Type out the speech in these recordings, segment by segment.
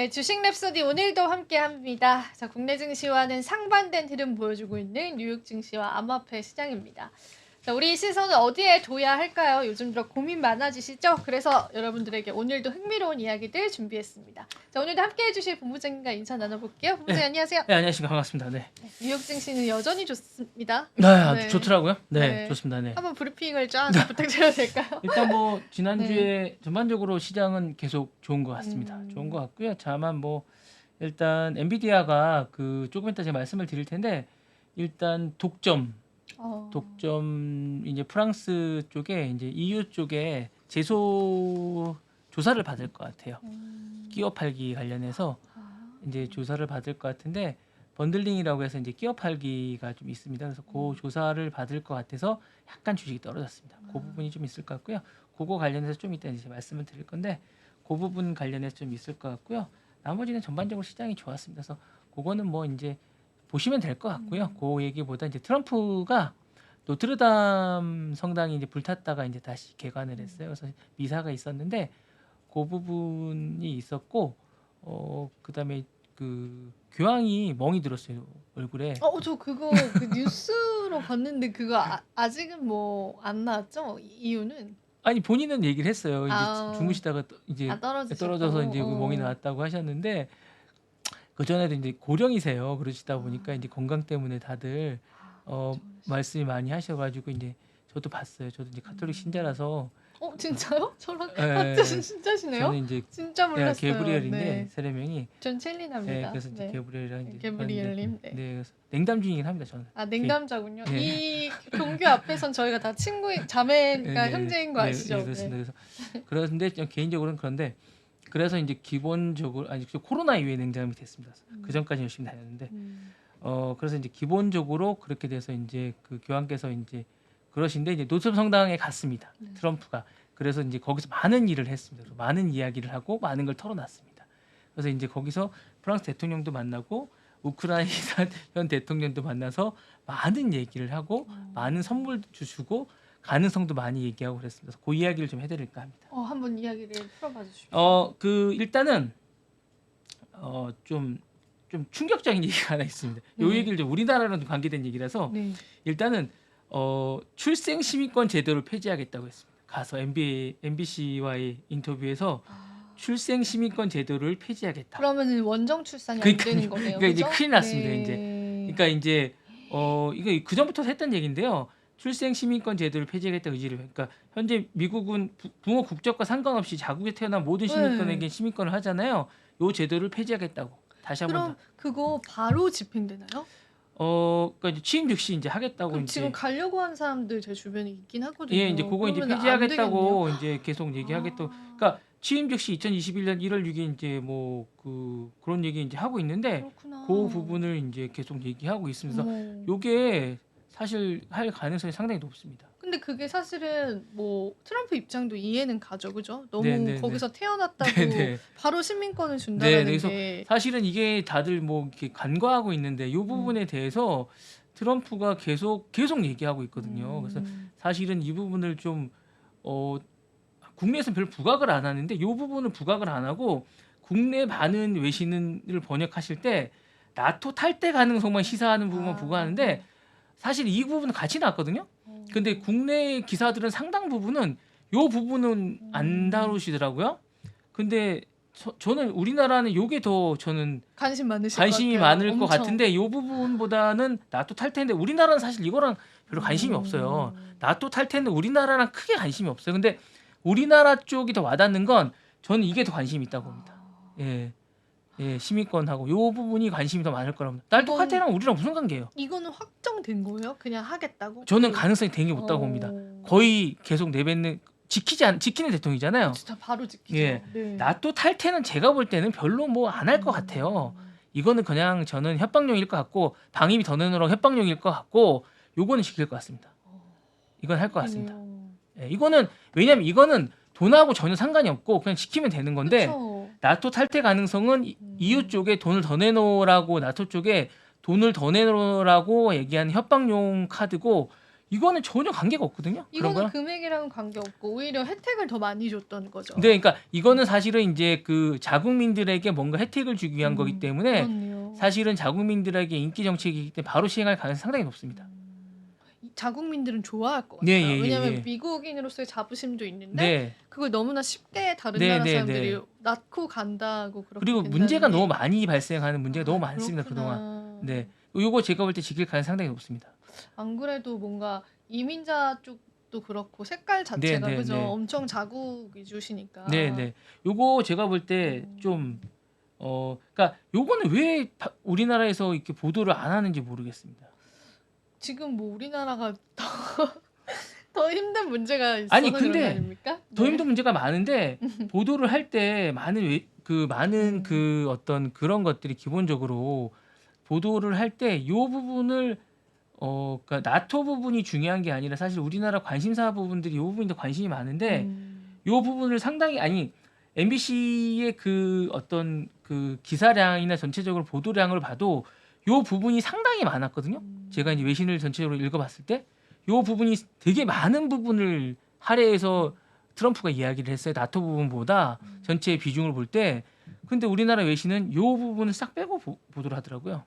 네, 주식 랩소디 오늘도 함께합니다. 자, 국내 증시와는 상반된 흐름 보여주고 있는 뉴욕 증시와 암호화폐 시장입니다. 자, 우리 시선은 어디에 둬야 할까요? 요즘 들어 고민 많아지시죠? 그래서 여러분들에게 오늘도 흥미로운 이야기들 준비했습니다. 자, 오늘도 함께해 주실 본부장님과 인사 나눠볼게요. 본부장님 안녕하세요. 네, 안녕하십니까. 반갑습니다. 네. 뉴욕 증시는 여전히 좋습니다. 네. 좋더라고요. 네, 네. 좋습니다. 네. 한번 브리핑을 쫙 부탁드려도 될까요? 일단 뭐 지난주에 전반적으로 시장은 계속 좋은 것 같습니다. 좋은 것 같고요. 다만 뭐 일단 엔비디아가 조금 이따 제가 말씀을 드릴 텐데 일단 독점 이제 프랑스 쪽에 이제 EU 쪽에 제소 조사를 받을 것 같아요. 끼워 팔기 관련해서 이제 조사를 받을 것 같은데 번들링이라고 해서 이제 끼워 팔기가 좀 있습니다. 그래서 그 조사를 받을 것 같아서 약간 주식이 떨어졌습니다. 그 부분이 좀 있을 것 같고요. 그거 관련해서 좀 이따 이제 말씀을 드릴 건데 그 부분 관련해서 좀 있을 것 같고요. 나머지는 전반적으로 시장이 좋았습니다. 그래서 그거는 뭐 이제 보시면 될 것 같고요. 그 얘기보다 이제 트럼프가 노트르담 성당이 이제 불탔다가 이제 다시 개관을 했어요. 그래서 미사가 있었는데 그 부분이 있었고 그다음에 그 교황이 멍이 들었어요 얼굴에. 저 그거 그 뉴스로 봤는데 그거 아직은 뭐 안 나왔죠? 이유는? 아니 본인은 얘기를 했어요. 이제 주무시다가 이제 떨어지셨다고? 떨어져서 이제 멍이 나왔다고 하셨는데 그 전에도 이제 고령이세요. 그러시다 보니까 이제 건강 때문에 다들 말씀이 많이 하셔가지고 이제 저도 봤어요. 저도 이제 가톨릭 신자라서. 진짜요? 저랑 네, 같은 신자시네요? 저는 이제 진짜 몰랐어요. 게브리엘인데 네. 세례명이. 전 첼리나입니다. 네, 그래서 이제 게브리엘이랑 이제 게브리엘님. 네, 그래서 냉담주의긴 합니다 저는. 냉담자군요. 네. 이 종교 앞에선 저희가 다 친구인 자매니까 네, 형제인 거 아시죠? 네, 그렇습니다. 그래서 그런데 개인적으로는 그런데 그래서 이제 기본적으로 코로나 이후에 냉담이 됐습니다. 그 전까지 열심히 다녔는데 그래서 이제 기본적으로 그렇게 돼서 이제 그 교황께서 이제 그러신데 이제 노트르담 성당에 갔습니다. 트럼프가. 그래서 이제 거기서 많은 일을 했습니다. 많은 이야기를 하고 많은 걸 털어놨습니다. 그래서 이제 거기서 프랑스 대통령도 만나고 우크라이나 현 대통령도 만나서 많은 얘기를 하고 많은 선물도 주고 가능성도 많이 얘기하고 그랬습니다. 그래서 그 이야기를 좀 해드릴까 합니다. 한번 이야기를 풀어봐 주십시오. 일단은 좀 충격적인 얘기가 하나 있습니다. 이 얘기를 좀 우리나라랑 관계된 얘기라서 일단은 출생 시민권 제도를 폐지하겠다고 했습니다. 가서 MBC와의 인터뷰에서 출생 시민권 제도를 폐지하겠다. 그러면은 원정 출산이 안 되는 거네요. 그러니까 이제 그죠? 큰일 났습니다. 그러니까 이제 이거 그 전부터 했던 얘기인데요. 출생 시민권 제도를 폐지하겠다 의지를. 그러니까 현재 미국은 부모 국적과 상관없이 자국에 태어난 모든 시민권에게 시민권을 하잖아요. 이 제도를 폐지하겠다고 다시 한번. 그럼 그거 바로 집행되나요? 그러니까 이제 취임 즉시 이제 하겠다고. 그럼 이제 지금 가려고 한 사람들 제 주변에 있긴 하거든요. 예, 이제 그거 이제 폐지하겠다고 이제 계속 얘기하겠다고. 그러니까 취임 즉시 2021년 1월 6일 이제 뭐 그런 얘기 이제 하고 있는데 그렇구나. 그 부분을 이제 계속 얘기하고 있으면서 요게 사실 할 가능성이 상당히 높습니다. 근데 그게 사실은 뭐 트럼프 입장도 이해는 가죠, 그죠? 너무 거기서 네. 태어났다고 네. 바로 시민권을 준다는 그래서 게 사실은 이게 다들 뭐 이렇게 간과하고 있는데 이 부분에 대해서 트럼프가 계속 얘기하고 있거든요. 그래서 사실은 이 부분을 좀 국내에서는 별 부각을 안 하는데 이 부분을 부각을 안 하고 국내 많은 외신을 번역하실 때 나토 탈퇴 가능성만 시사하는 부분만 부각하는데 사실 이 부분은 같이 나왔거든요. 근데 국내 기사들은 상당 부분은 이 부분은 안 다루시더라고요. 근데 저는 우리나라는 요게 더 저는 관심이 많을 것 같은데 이 부분보다는 나토 탈퇴인데 우리나라는 사실 이거랑 별로 관심이 없어요. 나토 탈퇴는 우리나라랑 크게 관심이 없어요. 근데 우리나라 쪽이 더 와닿는 건 저는 이게 더 관심이 있다고 봅니다. 예, 시민권하고 이 부분이 관심이 더 많을 거라고 봅니다. 나토 탈퇴랑 우리랑 무슨 관계예요? 이거는 확정된 거예요? 그냥 하겠다고? 저는 가능성이 되게 높다고 봅니다. 거의 계속 내뱉는 지키는 대통령이잖아요. 진짜 바로 지키죠. 예, 나토 탈퇴는 제가 볼 때는 별로 뭐 안 할 것 같아요. 이거는 그냥 저는 협박용일 것 같고 방위비 더 내놓으라고 협박용일 것 같고 요거는 지킬 것 같습니다. 이건 할 것 같습니다. 예, 이거는 왜냐면 이거는 돈하고 전혀 상관이 없고 그냥 지키면 되는 건데 나토 탈퇴 가능성은 EU 쪽에 돈을 더 내놓으라고 나토 쪽에 돈을 더 내놓으라고 얘기하는 협박용 카드고 이거는 전혀 관계가 없거든요. 그런 이거는 거랑. 금액이랑은 관계없고 오히려 혜택을 더 많이 줬던 거죠. 네, 그러니까 이거는 사실은 이제 그 자국민들에게 뭔가 혜택을 주기 위한 거기 때문에 그렇네요. 사실은 자국민들에게 인기 정책이기 때문에 바로 시행할 가능성이 상당히 높습니다. 이 자국민들은 좋아할 것 같아요. 네, 예, 예, 왜냐하면 예. 미국인으로서의 자부심도 있는데 네. 그걸 너무나 쉽게 다른 네, 나라 네, 사람들이 네. 낳고 간다고 그렇게 그리고 된다는 문제가 게- 너무 많이 발생하는 문제가 너무 많습니다, 그렇구나. 그동안. 네. 요거 제가 볼 때 지킬 가능성이 상당히 높습니다. 안 그래도 뭔가 이민자 쪽도 그렇고 색깔 자체가 네, 그죠? 네. 엄청 자국 위주시니까. 네, 네. 요거 제가 볼 때 좀 그러니까 요거는 왜 우리나라에서 이렇게 보도를 안 하는지 모르겠습니다. 지금 뭐 우리나라가 더 힘든 문제가 있어서 아니, 그런 거 근데 아닙니까? 더 네. 힘든 문제가 많은데 보도를 할 때 많은 그 어떤 그런 것들이 기본적으로 보도를 할 때 요 부분을 그러니까 나토 부분이 중요한 게 아니라 사실 우리나라 관심사 부분들이 요 부분이 더 관심이 많은데 요 부분을 상당히 아니 MBC의 그 어떤 그 기사량이나 전체적으로 보도량을 봐도 요 부분이 상당히 많았거든요. 제가 이제 외신을 전체적으로 읽어봤을 때 요 부분이 되게 많은 부분을 할애해서 트럼프가 이야기를 했어요. 나토 부분보다 전체의 비중을 볼 때. 근데 우리나라 외신은 요 부분을 싹 빼고 보도를 하더라고요.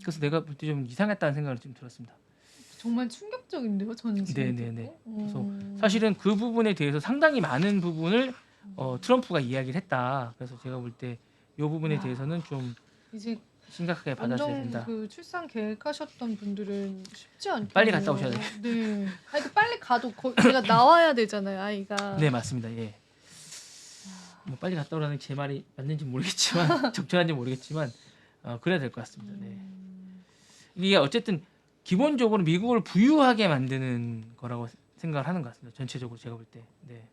그래서 내가 볼 때 좀 이상했다는 생각이 좀 들었습니다. 정말 충격적인데요, 저는 지금. 네네네. 듣고. 그래서 사실은 그 부분에 대해서 상당히 많은 부분을 트럼프가 이야기를 했다. 그래서 제가 볼 때 이 부분에 야. 대해서는 좀 이제 심각하게 받아들여야 완전 된다. 그 출산 계획하셨던 분들은 쉽지 않겠네요. 빨리 갔다 오셔야 돼요. 네. 아니 그 빨리 가도 제가 나와야 되잖아요, 아이가. 네, 맞습니다. 예. 뭐 빨리 갔다 오라는 제 말이 맞는지 모르겠지만 적절한지 모르겠지만 그래야 될 것 같습니다. 네. 이게 어쨌든 기본적으로 미국을 부유하게 만드는 거라고 생각을 하는 것 같습니다. 전체적으로 제가 볼 때. 네.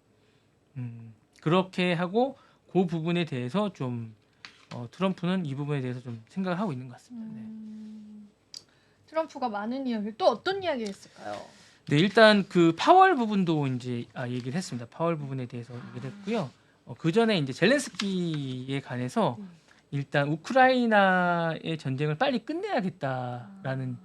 그렇게 하고 그 부분에 대해서 좀 트럼프는 이 부분에 대해서 좀 생각을 하고 있는 것 같습니다. 네. 트럼프가 많은 이야기 또 어떤 이야기 했을까요? 네, 일단 그 파월 부분도 이제 얘기를 했습니다. 파월 부분에 대해서 얘기를 했고요. 그 전에 이제 젤렌스키에 관해서 일단 우크라이나의 전쟁을 빨리 끝내야겠다라는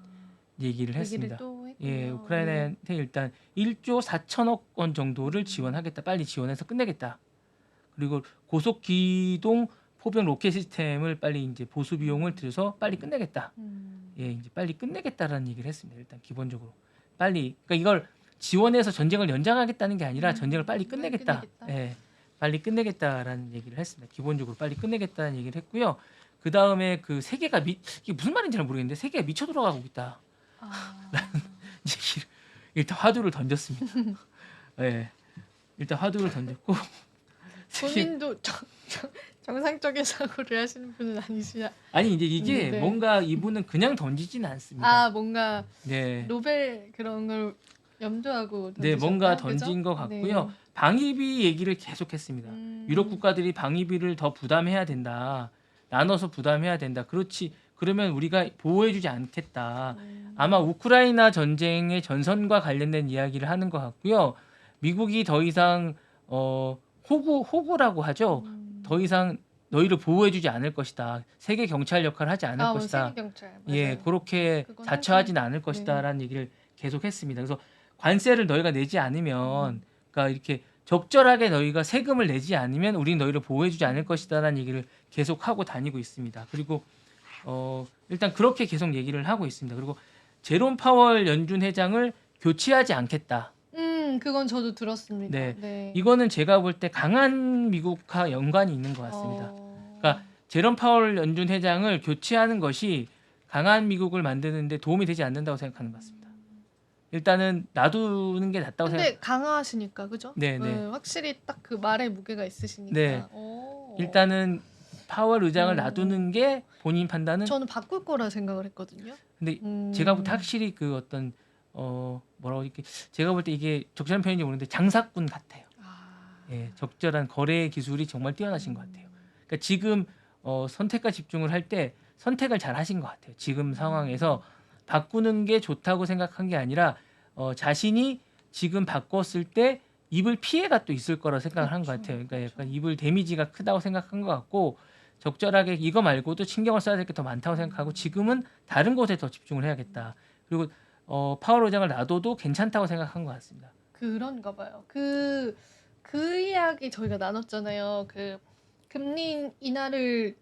얘기를 했습니다. 또 했군요. 예, 우크라이나한테 일단 1조 4천억 원 정도를 지원하겠다. 빨리 지원해서 끝내겠다. 그리고 고속 기동 포병 로켓 시스템을 빨리 이제 보수 비용을 들여서 빨리 끝내겠다. 예, 이제 빨리 끝내겠다라는 얘기를 했습니다. 일단 기본적으로 빨리 그러니까 이걸 지원해서 전쟁을 연장하겠다는 게 아니라 전쟁을 빨리 끝내겠다. 예, 빨리 끝내겠다라는 얘기를 했습니다. 기본적으로 빨리 끝내겠다는 얘기를 했고요. 그 다음에 그 세계가 이게 무슨 말인지 잘 모르겠는데 세계가 미쳐 돌아가고 있다. 얘기를 일단 화두를 던졌습니다. 예, 일단 화두를 던졌고 본인도 정상적인 사고를 하시는 분은 아니시냐? 아니 이제 이게 네. 뭔가 이분은 그냥 던지지는 않습니다. 뭔가 네. 노벨 그런 걸 염두하고 네, 던지셨나요? 뭔가 그죠? 던진 것 같고요. 네. 방위비 얘기를 계속했습니다. 유럽 국가들이 방위비를 더 부담해야 된다. 나눠서 부담해야 된다. 그렇지. 그러면 우리가 보호해주지 않겠다. 아마 우크라이나 전쟁의 전선과 관련된 이야기를 하는 것 같고요. 미국이 더 이상 호구라고 하죠. 더 이상 너희를 보호해주지 않을 것이다. 세계 경찰 역할을 하지 않을 것이다. 세계 경찰. 예, 그렇게 그건 자처하지는 않을 것이다라는 얘기를 계속했습니다. 그래서 관세를 너희가 내지 않으면, 그러니까 이렇게 적절하게 너희가 세금을 내지 않으면 우리는 너희를 보호해주지 않을 것이다라는 얘기를 계속 하고 다니고 있습니다. 그리고 일단 그렇게 계속 얘기를 하고 있습니다. 그리고 제롬 파월 연준 회장을 교체하지 않겠다. 그건 저도 들었습니다. 네. 네. 이거는 제가 볼 때 강한 미국과 연관이 있는 것 같습니다. 그러니까 제롬 파월 연준 회장을 교체하는 것이 강한 미국을 만드는데 도움이 되지 않는다고 생각하는 것 같습니다. 일단은 놔두는 게 낫다고 근데 강하시니까 그죠? 네, 네. 확실히 딱 그 말에 무게가 있으시니까. 네. 일단은 파월 의장을 놔두는 게 본인 판단은 저는 바꿀 거라 생각을 했거든요. 근데 제가 볼 때 확실히 그 어떤 뭐라고 이렇게 제가 볼 때 이게 적절한 표현인지 모르는데 장사꾼 같아요. 예, 적절한 거래 기술이 정말 뛰어나신 것 같아요. 그러니까 지금 선택과 집중을 할 때 선택을 잘 하신 것 같아요. 지금 상황에서 바꾸는 게 좋다고 생각한 게 아니라 자신이 지금 바꿨을 때 입을 피해가 또 있을 거라 생각을 한 것 같아요. 그러니까 약간 입을 데미지가 크다고 생각한 것 같고 적절하게 이거 말고도 신경을 써야 될 게 더 많다고 생각하고 지금은 다른 곳에 더 집중을 해야겠다. 그리고 파월 의장을 놔둬도 괜찮다고 생각한 것 같습니다. 그런가 봐요. 그 이야기 저희가 나눴잖아요. 그 금리 인하를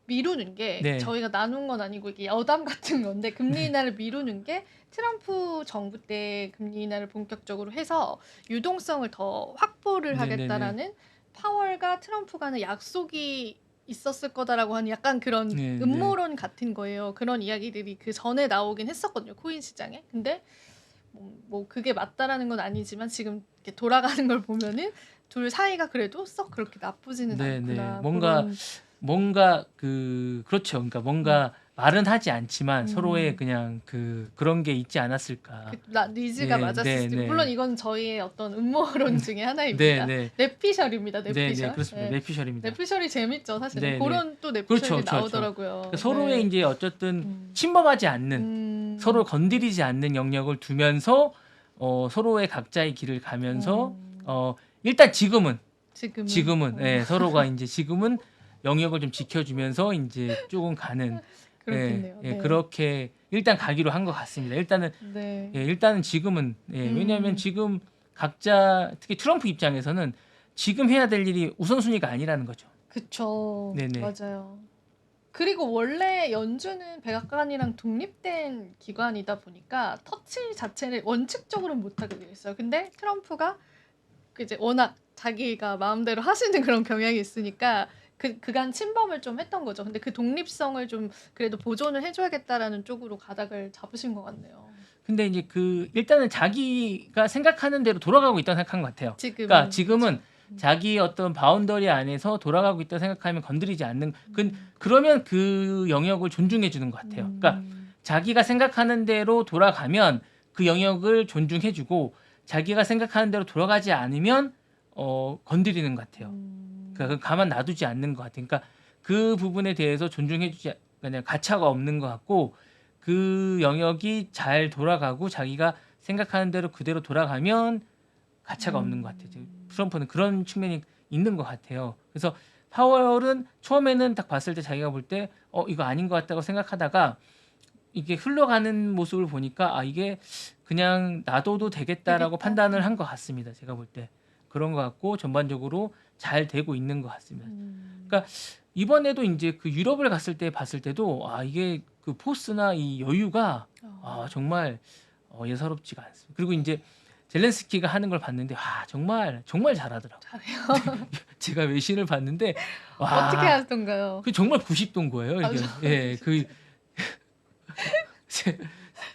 미루는 게 네. 저희가 나눈 건 아니고 이게 여담 같은 건데 금리 인하를 미루는 게 트럼프 정부 때 금리 인하를 본격적으로 해서 유동성을 더 확보를 네네네. 하겠다라는 파월과 트럼프 간의 약속이 있었을 거다라고 하는 약간 그런 네, 네. 음모론 같은 거예요. 그런 이야기들이 그 전에 나오긴 했었거든요. 코인 시장에. 근데 뭐 그게 맞다라는 건 아니지만 지금 이렇게 돌아가는 걸 보면은 둘 사이가 그래도 썩 그렇게 나쁘지는 네, 네. 않구나. 뭔가 그렇죠. 그러니까 뭔가 말은 하지 않지만 서로의 음. 그냥 그런 게 있지 않았을까. 니즈가 네, 맞았을 네, 수도 있고 네. 물론 이건 저희의 어떤 음모론 중에 하나입니다. 네. 뇌피셜입니다. 네, 뇌피셜. 네, 그렇습니다. 네. 뇌피셜입니다. 뇌피셜이 재밌죠, 사실은. 네, 그런 또 뇌피셜이 그렇죠, 그렇죠. 나오더라고요. 그러니까 서로의 네. 이제 어쨌든 음. 침범하지 않는 서로 건드리지 않는 영역을 두면서 서로의 각자의 길을 가면서 일단 지금은 예, 서로가 이제 지금은 영역을 좀 지켜주면서 이제 조금 가는 그렇겠네요. 예, 네. 그렇게 일단 가기로 한 것 같습니다. 일단은 네. 예, 일단은 지금은 왜냐하면 지금 각자 특히 트럼프 입장에서는 지금 해야 될 일이 우선순위가 아니라는 거죠. 그쵸. 네네. 맞아요. 그리고 원래 연준은 백악관이랑 독립된 기관이다 보니까 터치 자체를 원칙적으로는 못하게 되어 있어요. 근데 트럼프가 이제 워낙 자기가 마음대로 하시는 그런 경향이 있으니까 그간 침범을 좀 했던 거죠. 근데 그 독립성을 좀 그래도 보존을 해줘야겠다라는 쪽으로 가닥을 잡으신 것 같네요. 근데 이제 일단은 자기가 생각하는 대로 돌아가고 있다고 생각한 것 같아요. 지금은 지금은 자기 어떤 바운더리 안에서 돌아가고 있다고 생각하면 건드리지 않는 그러면 그 영역을 존중해 주는 것 같아요. 그러니까 자기가 생각하는 대로 돌아가면 그 영역을 존중해 주고 자기가 생각하는 대로 돌아가지 않으면 건드리는 것 같아요. 그러니까 가만 놔두지 않는 것 같아요. 그러니까 그 부분에 대해서 존중해 주지 그냥 가차가 없는 것 같고 그 영역이 잘 돌아가고 자기가 생각하는 대로 그대로 돌아가면 가차가 없는 것 같아요. 트럼프는 그런 측면이 있는 것 같아요. 그래서 파월은 처음에는 딱 봤을 때 자기가 볼 때 이거 아닌 것 같다고 생각하다가 이게 흘러가는 모습을 보니까 이게 그냥 놔둬도 되겠다라고 되겠다. 판단을 한 것 같습니다. 제가 볼 때 그런 것 같고 전반적으로 잘 되고 있는 것 같습니다. 그러니까 이번에도 이제 그 유럽을 갔을 때 봤을 때도 이게 그 포스나 이 여유가 정말 예사롭지가 않습니다. 그리고 이제 젤렌스키가 하는 걸 봤는데 정말 잘하더라고요. 잘해요. 제가 외신을 봤는데 어떻게 하던가요? 그 정말 90도인 거예요. 이게 예,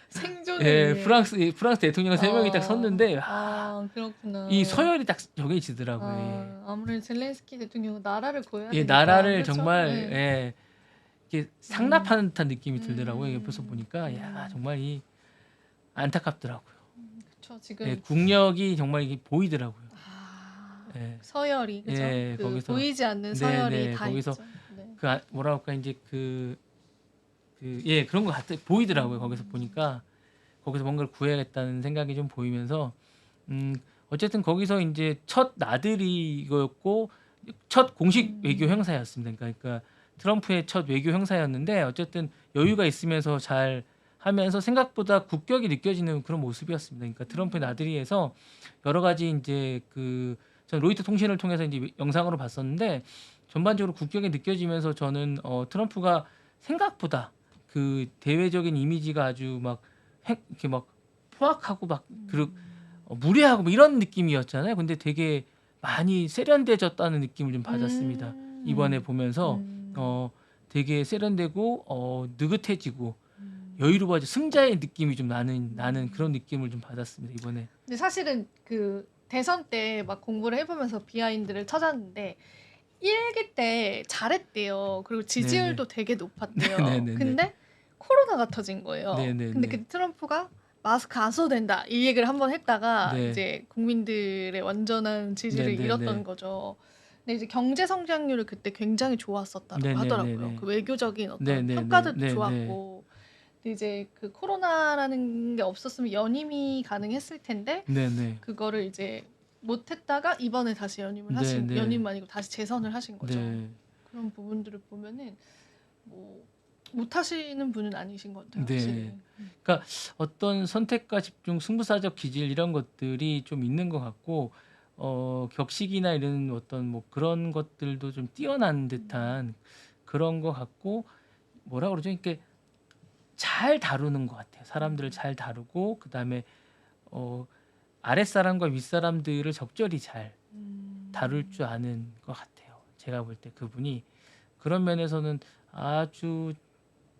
생존을 예, 위해. 프랑스 대통령 3명이 딱 섰는데 그렇구나. 이 서열이 딱 정해지더라고요. 예. 아무래도 젤렌스키 대통령은 나라를 구해야 예, 되니까. 나라를 그렇죠? 정말 네. 이게 상납하는 듯한 느낌이 들더라고요. 음. 옆에서 보니까 정말 안타깝더라고요. 그렇죠. 지금 예, 국력이 정말 이게 보이더라고요. 예. 서열이 그죠? 예, 거기서 보이지 않는 서열이 다 거기서 있죠. 네. 뭐라 할까 이제 그런 것 같아 보이더라고요. 거기서 보니까 거기서 뭔가를 구해야겠다는 생각이 좀 보이면서 어쨌든 거기서 이제 첫 나들이 이거였고 첫 공식 외교 행사였습니다. 그러니까 트럼프의 첫 외교 행사였는데 어쨌든 여유가 있으면서 잘 하면서 생각보다 국격이 느껴지는 그런 모습이었습니다. 그러니까 트럼프의 나들이에서 여러 가지 이제 전 로이터 통신을 통해서 이제 영상으로 봤었는데 전반적으로 국격이 느껴지면서 저는 트럼프가 생각보다 그 대외적인 이미지가 아주 막 이렇게 막 포악하고 막 무례하고 뭐 이런 느낌이었잖아요. 근데 되게 많이 세련돼졌다는 느낌을 좀 받았습니다. 이번에 보면서 되게 세련되고 느긋해지고 여유로워져 승자의 느낌이 좀 나는 그런 느낌을 좀 받았습니다. 이번에. 근데 사실은 그 대선 때 막 공부를 해보면서 비하인드를 찾았는데 1기 때 잘했대요. 그리고 지지율도 되게 높았대요. 네네네. 근데 코로나가 터진 거예요. 네네네. 근데 그 트럼프가 마스크 안 써도 된다 이 얘기를 한번 했다가 네. 이제 국민들의 완전한 지지를 네네네. 잃었던 거죠. 근데 이제 경제 성장률을 그때 굉장히 좋았었다고 네네네네. 하더라고요. 그 외교적인 어떤 네네네. 평가들도 네네. 좋았고. 근데 이제 그 코로나라는 게 없었으면 연임이 가능했을 텐데 네네. 그거를 이제 못했다가 이번에 다시 연임을 하신 네네. 연임 아니고 다시 재선을 하신 거죠. 네. 그런 부분들을 보면은 뭐 못 하시는 분은 아니신 것 같아요. 네. 확실히. 어떤 선택과 집중, 승부사적 기질 이런 것들이 좀 있는 것 같고 격식이나 이런 어떤 뭐 그런 것들도 좀 뛰어난 듯한 그런 것 같고 뭐라 그러죠? 이렇게 잘 다루는 것 같아요. 사람들을 잘 다루고 그다음에 아랫사람과 윗사람들을 적절히 잘 다룰 줄 아는 것 같아요. 제가 볼 때 그분이 그런 면에서는 아주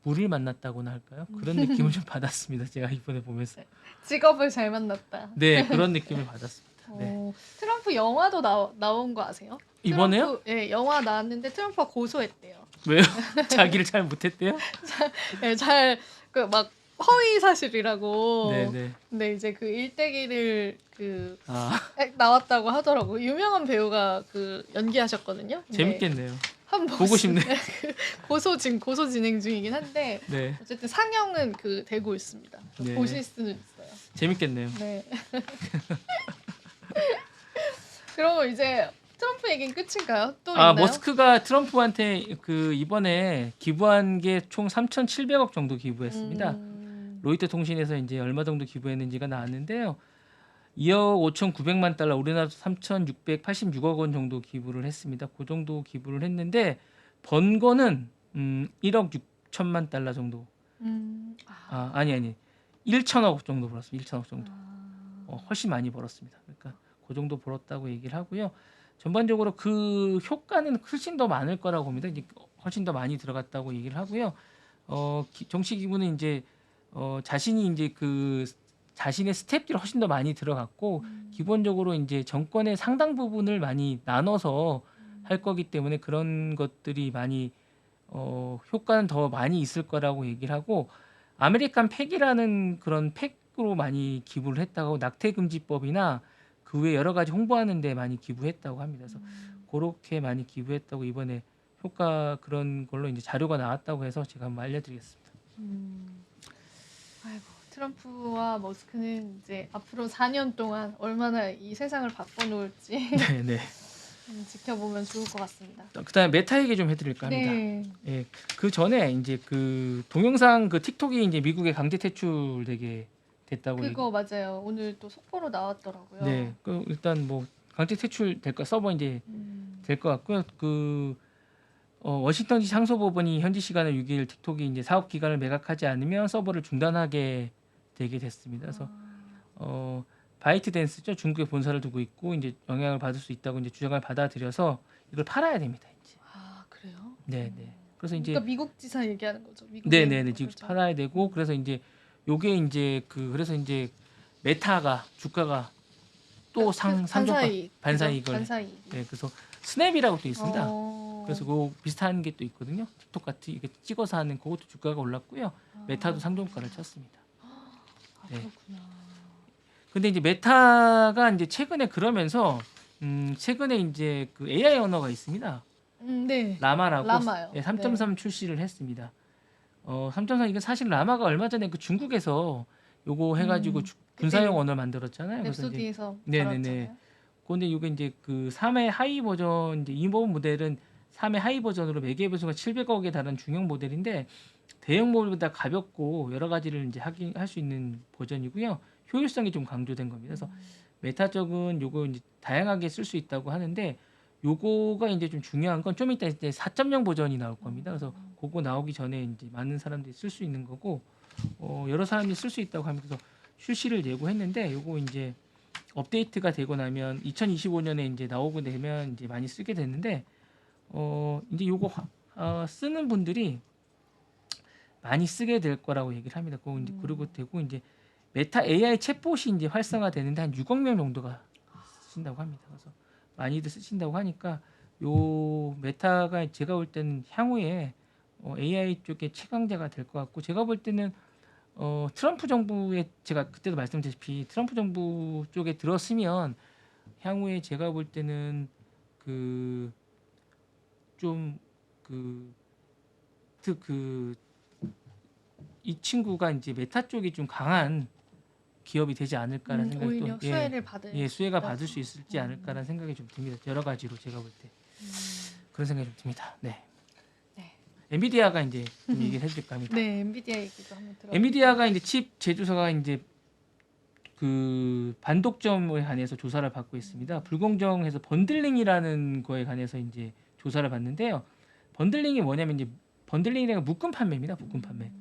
물을 만났다고나 할까요? 그런 느낌을 좀 받았습니다. 제가 이번에 보면서. 직업을 잘 만났다. 네, 그런 느낌을 받았습니다. 네. 트럼프 영화도 나온 거 아세요? 이번에요? 예, 영화 나왔는데 트럼프가 고소했대요. 왜요? 자기를 잘 못했대요? 예, 막 허위 사실이라고. 네네. 근데 이제 그 일대기를 나왔다고 하더라고. 유명한 배우가 연기하셨거든요. 근데 재밌겠네요. 한번 보고 싶네. 고소 진행 중이긴 한데 네, 어쨌든 상영은 되고 있습니다. 네. 보실 수는 있어요. 재밌겠네요. 네. 그러면 이제 트럼프 얘기는 끝인가요? 또 있나요? 머스크가 트럼프한테 이번에 기부한 게 총 3,700억 정도 기부했습니다. 로이터 통신에서 이제 얼마 정도 기부했는지가 나왔는데요. 2억 5,900만 달러, 우리나라 3,686억 원 정도 기부를 했습니다. 그 정도 기부를 했는데 번 거는 1억 6천만 달러 정도. 아니 1천억 정도 벌었습니다. 1천억 정도. 훨씬 많이 벌었습니다. 그러니까 그 정도 벌었다고 얘기를 하고요. 전반적으로 그 효과는 훨씬 더 많을 거라고 봅니다. 이제 훨씬 더 많이 들어갔다고 얘기를 하고요. 정치 기부는 이제 자신이 이제 자신의 스텝들이 훨씬 더 많이 들어갔고 기본적으로 이제 정권의 상당 부분을 많이 나눠서 할 거기 때문에 그런 것들이 많이 효과는 더 많이 있을 거라고 얘기를 하고 아메리칸 팩이라는 그런 팩으로 많이 기부를 했다고 낙태금지법이나 그 외 여러 가지 홍보하는 데 많이 기부했다고 합니다. 그래서 그렇게 많이 기부했다고 이번에 효과 그런 걸로 이제 자료가 나왔다고 해서 제가 한번 알려드리겠습니다. 아이고 트럼프와 머스크는 이제 앞으로 4년 동안 얼마나 이 세상을 바꿔놓을지 네네. 지켜보면 좋을 것 같습니다. 그다음에 메타 얘기 좀 해드릴까 합니다. 네. 예, 그 전에 이제 동영상 틱톡이 이제 미국에 강제 퇴출되게 됐다고 그거 맞아요. 오늘 또 속보로 나왔더라고요. 네, 일단 뭐 강제 퇴출 서버 이제 될 것 같고요. 워싱턴 지 상소법원이 현지 시간을 6일 틱톡이 이제 사업 기간을 매각하지 않으면 서버를 중단하게 되게 됐습니다. 그래서 바이트댄스죠, 중국에 본사를 두고 있고 이제 영향을 받을 수 있다고 이제 주장을 받아들여서 이걸 팔아야 됩니다. 이제. 그래요? 네. 그래서 이제 그러니까 미국 지사 얘기하는 거죠. 네네네, 지금 팔아야 되고 그래서 이제 요게 이제 그래서 이제 메타가 주가가 또 반사이익을 네, 그래서 스냅이라고 또 있습니다. 그래서 그 비슷한 게 또 있거든요. 틱톡 같이 이게 찍어서 하는 그것도 주가가 올랐고요. 메타도 상종가를 쳤습니다. 네. 그렇구나. 근데 이제 메타가 이제 최근에 그러면서 최근에 이제 AI 언어가 있습니다. 네. 라마라고 라마요. 3.3 출시를 했습니다. 3.3 이건 사실 라마가 얼마 전에 중국에서 요거 해가지고 군사용 언어를 만들었잖아요. 랩소디에서 네네네. 근데 이게 이제 3회 하위 버전 이제 이 모델은 3회 하위 버전으로 매개 배수가 700억에 달하는 중형 모델인데 대형 모델보다 가볍고 여러 가지를 이제 할 수 있는 버전이고요. 효율성이 좀 강조된 겁니다. 그래서 메타 쪽은 요거 이제 다양하게 쓸 수 있다고 하는데 요거가 이제 좀 중요한 건 좀 이따 이제 4.0 버전이 나올 겁니다. 그래서 그거 나오기 전에 이제 많은 사람들이 쓸 수 있는 거고 여러 사람들이 쓸 수 있다고 하면서 출시를 예고했는데 요거 이제 업데이트가 되고 나면 2025년에 이제 나오고 되면 이제 많이 쓰게 됐는데 이제 요거 쓰는 분들이 많이 쓰게 될 거라고 얘기를 합니다. 그리고 되고 이제 메타 AI 챗봇이 이제 활성화되는데 한 6억 명 정도가 쓰신다고 합니다. 그래서 많이들 쓰신다고 하니까 요 메타가 제가 볼 때는 향후에 AI 쪽에 최강자가 될 것 같고 제가 볼 때는 트럼프 정부에 제가 그때도 말씀드렸다시피 트럼프 정부 쪽에 들었으면 향후에 제가 볼 때는 이 친구가 이제 메타 쪽이 좀 강한 기업이 되지 않을까라는 생각이 오히려 또 수혜가 받을 수 있을지 않을까라는 생각이 좀 듭니다. 여러 가지로 제가 볼 때 그런 생각이 좀 듭니다. 네. 엔비디아가 이제 좀 얘기를 해줄까 합니다. 네, 엔비디아 얘기도 한번 들어. 엔비디아가 이제 칩 제조사가 이제 그 반독점에 관해서 조사를 받고 있습니다. 불공정해서 번들링이라는 거에 관해서 이제 조사를 받는데요. 번들링이 뭐냐면 이제 번들링이라는 건 묶음 판매입니다. 묶음 판매.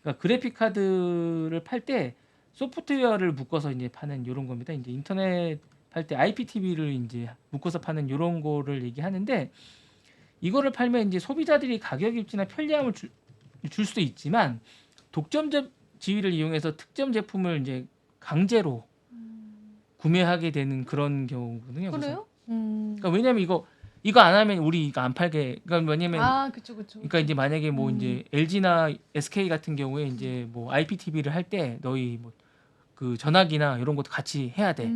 그러니까 그래픽 카드를 팔 때 소프트웨어를 묶어서 이제 파는 이런 겁니다. 이제 인터넷 팔 때 IPTV를 이제 묶어서 파는 이런 거를 얘기하는데 이거를 팔면 이제 소비자들이 가격 입지나 편리함을 줄 수도 있지만 독점 지위를 이용해서 특정 제품을 이제 강제로 구매하게 되는 그런 경우거든요. 그래요? 그러니까 왜냐면 이거 안 하면 우리 이거 안 팔게. 그러니까 왜냐면 아, 그쵸. 그러니까 이제 만약에 뭐 이제 LG나 SK 같은 경우에 이제 뭐 IPTV를 할 때 너희 뭐 그 전화기나 이런 것도 같이 해야 돼.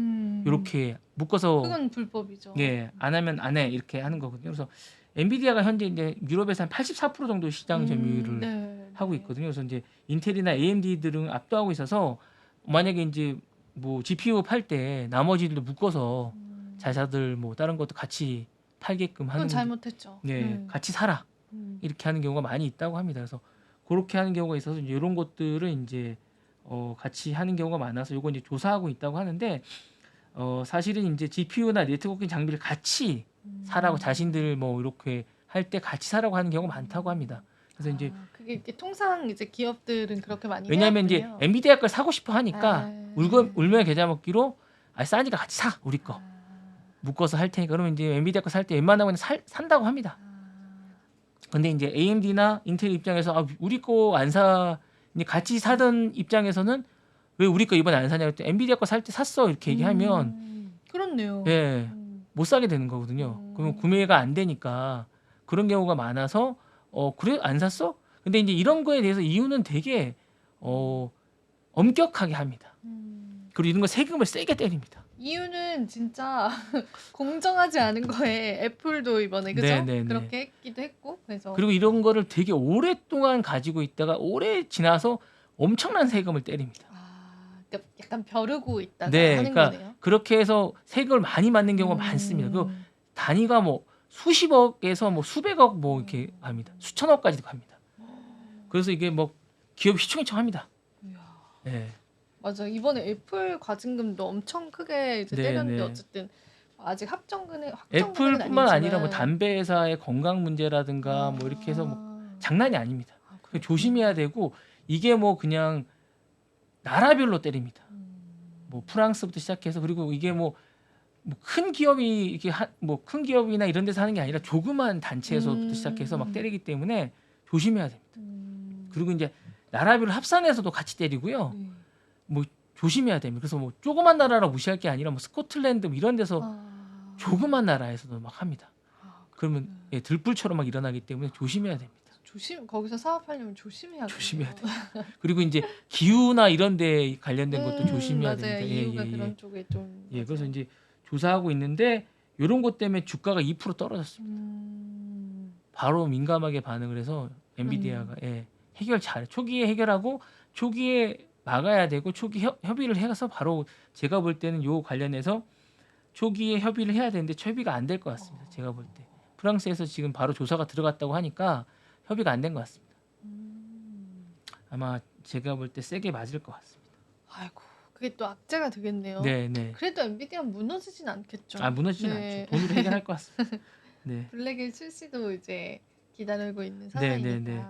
이렇게 묶어서 그건 불법이죠. 예, 안 하면 안 해. 이렇게 하는 거거든요. 그래서 엔비디아가 현재 이제 유럽에서 한 84% 정도 시장 점유율을 네, 하고 네. 있거든요. 그래서 이제 인텔이나 AMD들은 압도하고 있어서 만약에 이제 뭐 GPU 팔 때 나머지들도 묶어서 자사들 뭐 다른 것도 같이 팔게끔 그건 하는 잘못했죠. 네, 같이 사라. 이렇게 하는 경우가 많이 있다고 합니다. 그래서 그렇게 하는 경우가 있어서 이제 이런 것들은 이제 같이 하는 경우가 많아서 요거 이제 조사하고 있다고 하는데 사실은 이제 GPU나 네트워킹 장비를 같이 사라고 자신들 뭐 이렇게 할 때 같이 사라고 하는 경우가 많다고 합니다. 그래서 이제 그게 이렇게 통상 이제 기업들은 그렇게 많이 왜냐하면 이제 해왔군요. 엔비디아 걸 사고 싶어 하니까 울면 계좌 먹기로 싸니까 같이 사 우리 거 묶어서 할 테니까 그러면 이제 엔비디아 거 살 때 웬만하면 산다고 합니다. 근데 이제 AMD나 인텔 입장에서 우리 거 안 사 같이 사던 입장에서는 왜 우리 거 이번에 안 사냐 그랬더니 엔비디아 거 살 때 샀어 이렇게 얘기하면 그렇네요. 예, 못 사게 되는 거거든요. 그러면 구매가 안 되니까 그런 경우가 많아서 그래 안 샀어? 근데 이제 이런 거에 대해서 이유는 되게 엄격하게 합니다. 그리고 이런 거 세금을 세게 때립니다. 이유는 진짜 공정하지 않은 거에 애플도 이번에 그죠? 네네네. 그렇게 했기도 했고 그래서 그리고 이런 거를 되게 오랫동안 가지고 있다가 오래 지나서 엄청난 세금을 때립니다. 그러니까 약간 벼르고 있다가 네, 하는 그러니까 거네요. 그렇게 해서 세금을 많이 맞는 경우가 많습니다. 그 단위가 뭐 수십억에서 뭐 수백억 뭐 이렇게 갑니다. 수천억까지도 갑니다. 그래서 이게 뭐 기업 휘청휘청합니다. 네. 맞아. 이번에 애플 과징금도 엄청 크게 이제 네, 때렸는데 네. 어쨌든 아직 확정 애플뿐만 아니라 뭐 아니지만. 담배 회사의 건강 문제라든가 뭐 이렇게 해서 뭐 장난이 아닙니다. 조심해야 되고 이게 뭐 그냥 나라별로 때립니다. 뭐 프랑스부터 시작해서 그리고 이게 뭐 큰 기업이 이게 뭐 큰 기업이나 이런 데서 하는 게 아니라 조그만 단체에서부터 시작해서 막 때리기 때문에 조심해야 됩니다. 그리고 이제 나라별로 합산해서도 같이 때리고요. 뭐 조심해야 됩니다. 그래서 뭐 조그만 나라라 무시할 게 아니라 뭐 스코틀랜드 뭐 이런 데서 조그만 나라에서도 막 합니다. 그러면 예, 들불처럼 막 일어나기 때문에 조심해야 됩니다. 거기서 사업하려면 조심해야 조심해야 돼요. 그리고 이제 기후나 이런 데 관련된 것도 조심해야 맞아요. 됩니다. 이유가 그런 쪽에 좀 예, 그래서 이제 조사하고 있는데 이런 것 때문에 주가가 2% 떨어졌습니다. 바로 민감하게 반응을 해서 엔비디아가 예, 해결 잘 초기에 해결하고 초기에 막아야 되고 초기 협의를 해서 바로 제가 볼 때는 요 관련해서 초기에 협의를 해야 되는데 협의가 안 될 것 같습니다. 제가 볼 때 프랑스에서 지금 바로 조사가 들어갔다고 하니까 협의가 안 된 것 같습니다. 아마 제가 볼 때 세게 맞을 것 같습니다. 아이고 그게 또 악재가 되겠네요. 네, 네. 그래도 엔비디아 무너지진 않겠죠. 무너지진 네. 않죠. 돈으로 해결할 것 같습니다. 네. 블랙일 출시도 이제 기다리고 있는 네, 상황이니까. 네, 네.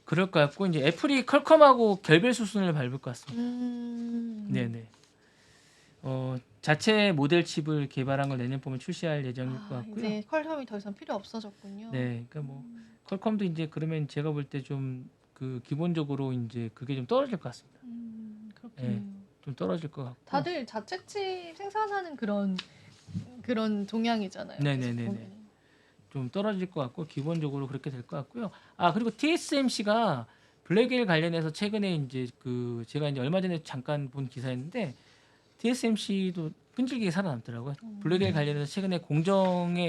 그럴 것 같고 이제 애플이 퀄컴하고 결별 수순을 밟을 것 같습니다. 네, 네. 자체 모델 칩을 개발한 걸 내년 봄에 출시할 예정일 것 같고요. 이제 퀄컴이 더 이상 필요 없어졌군요. 네, 그러니까 뭐 퀄컴도 이제 그러면 제가 볼 때 좀 그 기본적으로 이제 그게 좀 떨어질 것 같습니다. 그렇군요. 좀 떨어질 것 같고. 다들 자체 칩 생산하는 그런 동향이잖아요. 네, 네, 네, 네. 좀 떨어질 것 같고 기본적으로 그렇게 될 것 같고요. 그리고 TSMC가 블랙일 관련해서 최근에 이제 그 제가 이제 얼마 전에 잠깐 본 기사였는데 TSMC도 끈질기게 살아남더라고요. 블랙일 관련해서 최근에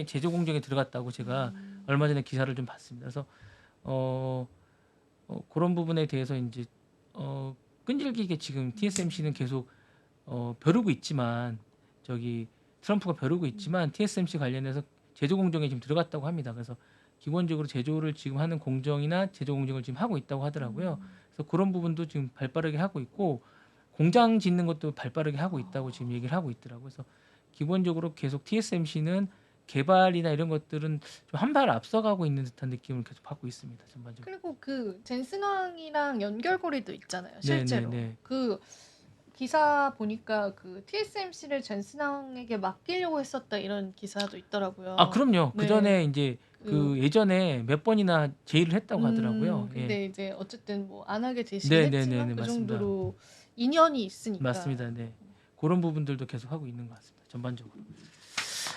제조 공정에 들어갔다고 제가 얼마 전에 기사를 좀 봤습니다. 그래서 그런 부분에 대해서 이제 끈질기게 지금 TSMC는 계속 벼르고 있지만 트럼프가 벼르고 있지만 TSMC 관련해서 제조 공정에 지금 들어갔다고 합니다. 그래서 기본적으로 제조를 지금 하는 공정이나 제조 공정을 지금 하고 있다고 하더라고요. 그래서 그런 부분도 지금 발빠르게 하고 있고 공장 짓는 것도 발빠르게 하고 있다고 지금 얘기를 하고 있더라고요. 그래서 기본적으로 계속 TSMC는 개발이나 이런 것들은 좀 한 발 앞서가고 있는 듯한 느낌을 계속 받고 있습니다. 전반적으로. 그리고 그 젠슨왕이랑 연결고리도 있잖아요. 실제로. 네네네. 그 기사 보니까 그 TSMC를 젠슨왕에게 맡기려고 했었다 이런 기사도 있더라고요. 아 그럼요. 그 네. 전에 이제 그 그 예전에 몇 번이나 제의를 했다고 하더라고요. 예. 근데 이제 어쨌든 뭐 안 하게 되시긴 네네네네, 했지만 그 맞습니다. 정도로 인연이 있으니까. 맞습니다. 네. 그런 부분들도 계속 하고 있는 것 같습니다. 전반적으로.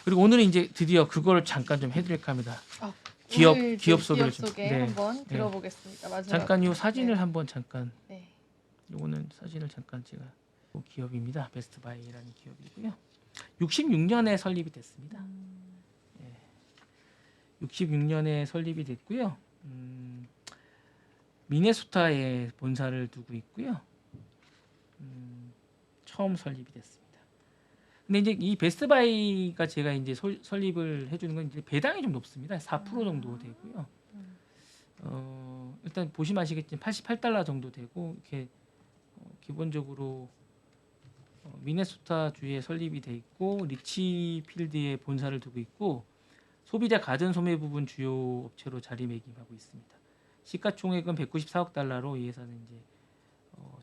그리고 오늘은 이제 드디어 그걸 잠깐 좀 해드릴까 합니다. 아, 기업 오늘도 기업 소개를 기업 좀. 소개 네. 한번 들어보겠습니다. 마지막으로. 잠깐 이 사진을 네. 한번 잠깐. 네. 요거는 사진을 잠깐 제가 그 기업입니다. 베스트바이라는 기업이고요. 66년에 설립이 됐습니다. 66년에 설립이 됐고요. 미네소타에 본사를 두고 있고요. 처음 설립이 됐습니다. 근데 이제 이 베스트바이가 제가 이제 설립을 해주는 건 이제 배당이 좀 높습니다. 4% 정도 되고요. 일단 보시면 아시겠지만 88달러 정도 되고 이렇게 기본적으로 미네소타 주에 설립이 돼 있고 리치필드에 본사를 두고 있고 소비자 가전 소매 부분 주요 업체로 자리매김하고 있습니다. 시가총액은 194억 달러로 이 회사는 이제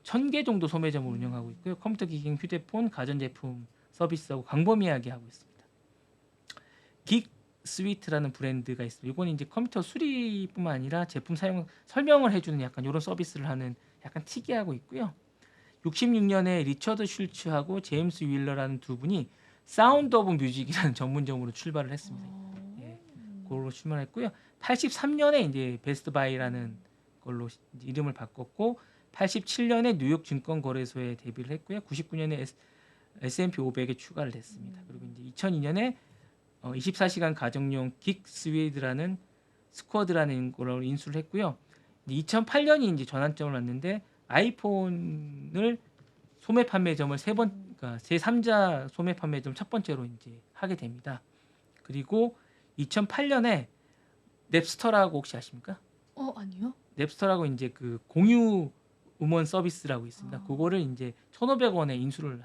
1000개 정도 소매점을 운영하고 있고요. 컴퓨터 기기, 휴대폰, 가전제품 서비스하고 광범위하게 하고 있습니다. 긱 스위트라는 브랜드가 있습니다. 이건 이제 컴퓨터 수리뿐만 아니라 제품 사용 설명을 해주는 약간 이런 서비스를 하는 약간 특이하고 있고요. 66년에 리처드 슐츠하고 제임스 윌러라는 두 분이 사운드 오브 뮤직이라는 전문점으로 출발을 했습니다. 예, 그걸로 출발했고요. 83년에 이제 베스트 바이라는 걸로 이제 이름을 바꿨고 87년에 뉴욕 증권거래소에 데뷔를 했고요. 99년에 S&P 500에 추가를 됐습니다. 그리고 이제 2002년에 24시간 가정용 긱 스웨이드라는 스쿼드라는 걸로 인수를 했고요. 2008년이 이제 전환점을 왔는데 아이폰을 소매 판매점을 그러니까 제3자 소매 판매점 첫 번째로 이제 하게 됩니다. 그리고 2008년에 넵스터라고 혹시 아십니까? 아니요. 넵스터라고 이제 그 공유 음원 서비스라고 있습니다. 그거를 이제 1,500원에 인수를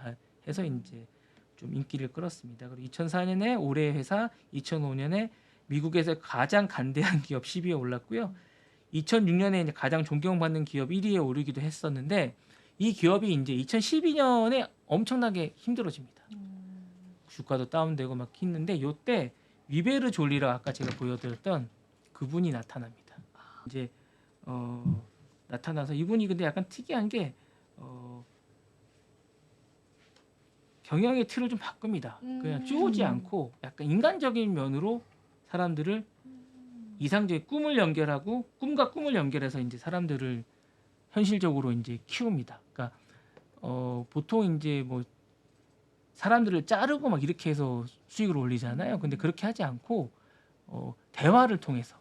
해서 이제 좀 인기를 끌었습니다. 그리고 2004년에 올해 회사, 2005년에 미국에서 가장 간대한 기업 10위에 올랐고요. 2006년에 이제 가장 존경받는 기업 1위에 오르기도 했었는데 이 기업이 이제 2012년에 엄청나게 힘들어집니다. 주가도 다운되고 막 했는데 이때 위베르 졸리라 아까 제가 보여드렸던 그분이 나타납니다. 이제 나타나서 이분이 근데 약간 특이한 게 경영의 틀을 좀 바꿉니다. 그냥 쪼지 않고 약간 인간적인 면으로 사람들을 이상적인 꿈을 연결하고 꿈과 꿈을 연결해서 이제 사람들을 현실적으로 이제 키웁니다. 그러니까 보통 이제 뭐 사람들을 자르고 막 이렇게 해서 수익을 올리잖아요. 근데 그렇게 하지 않고 대화를 통해서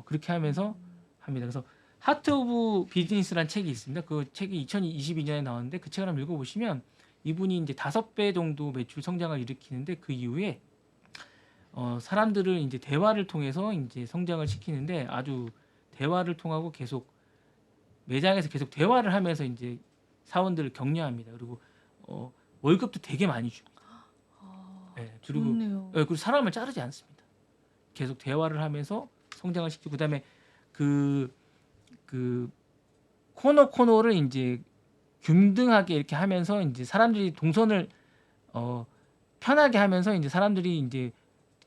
그렇게 하면서 합니다. 그래서 하트 오브 비즈니스라는 책이 있습니다. 그 책이 2022년에 나왔는데 그 책을 한번 읽어보시면 이분이 이제 5배 정도 매출 성장을 일으키는데 그 이후에 사람들을 이제 대화를 통해서 이제 성장을 시키는데 아주 대화를 통하고 계속 매장에서 계속 대화를 하면서 이제 사원들을 격려합니다. 그리고 월급도 되게 많이 줍니다. 네, 그리고 사람을 자르지 않습니다. 계속 대화를 하면서 성장을 시키고 그다음에 그 코너를 이제 균등하게 이렇게 하면서 이제 사람들이 동선을 편하게 하면서 이제 사람들이 이제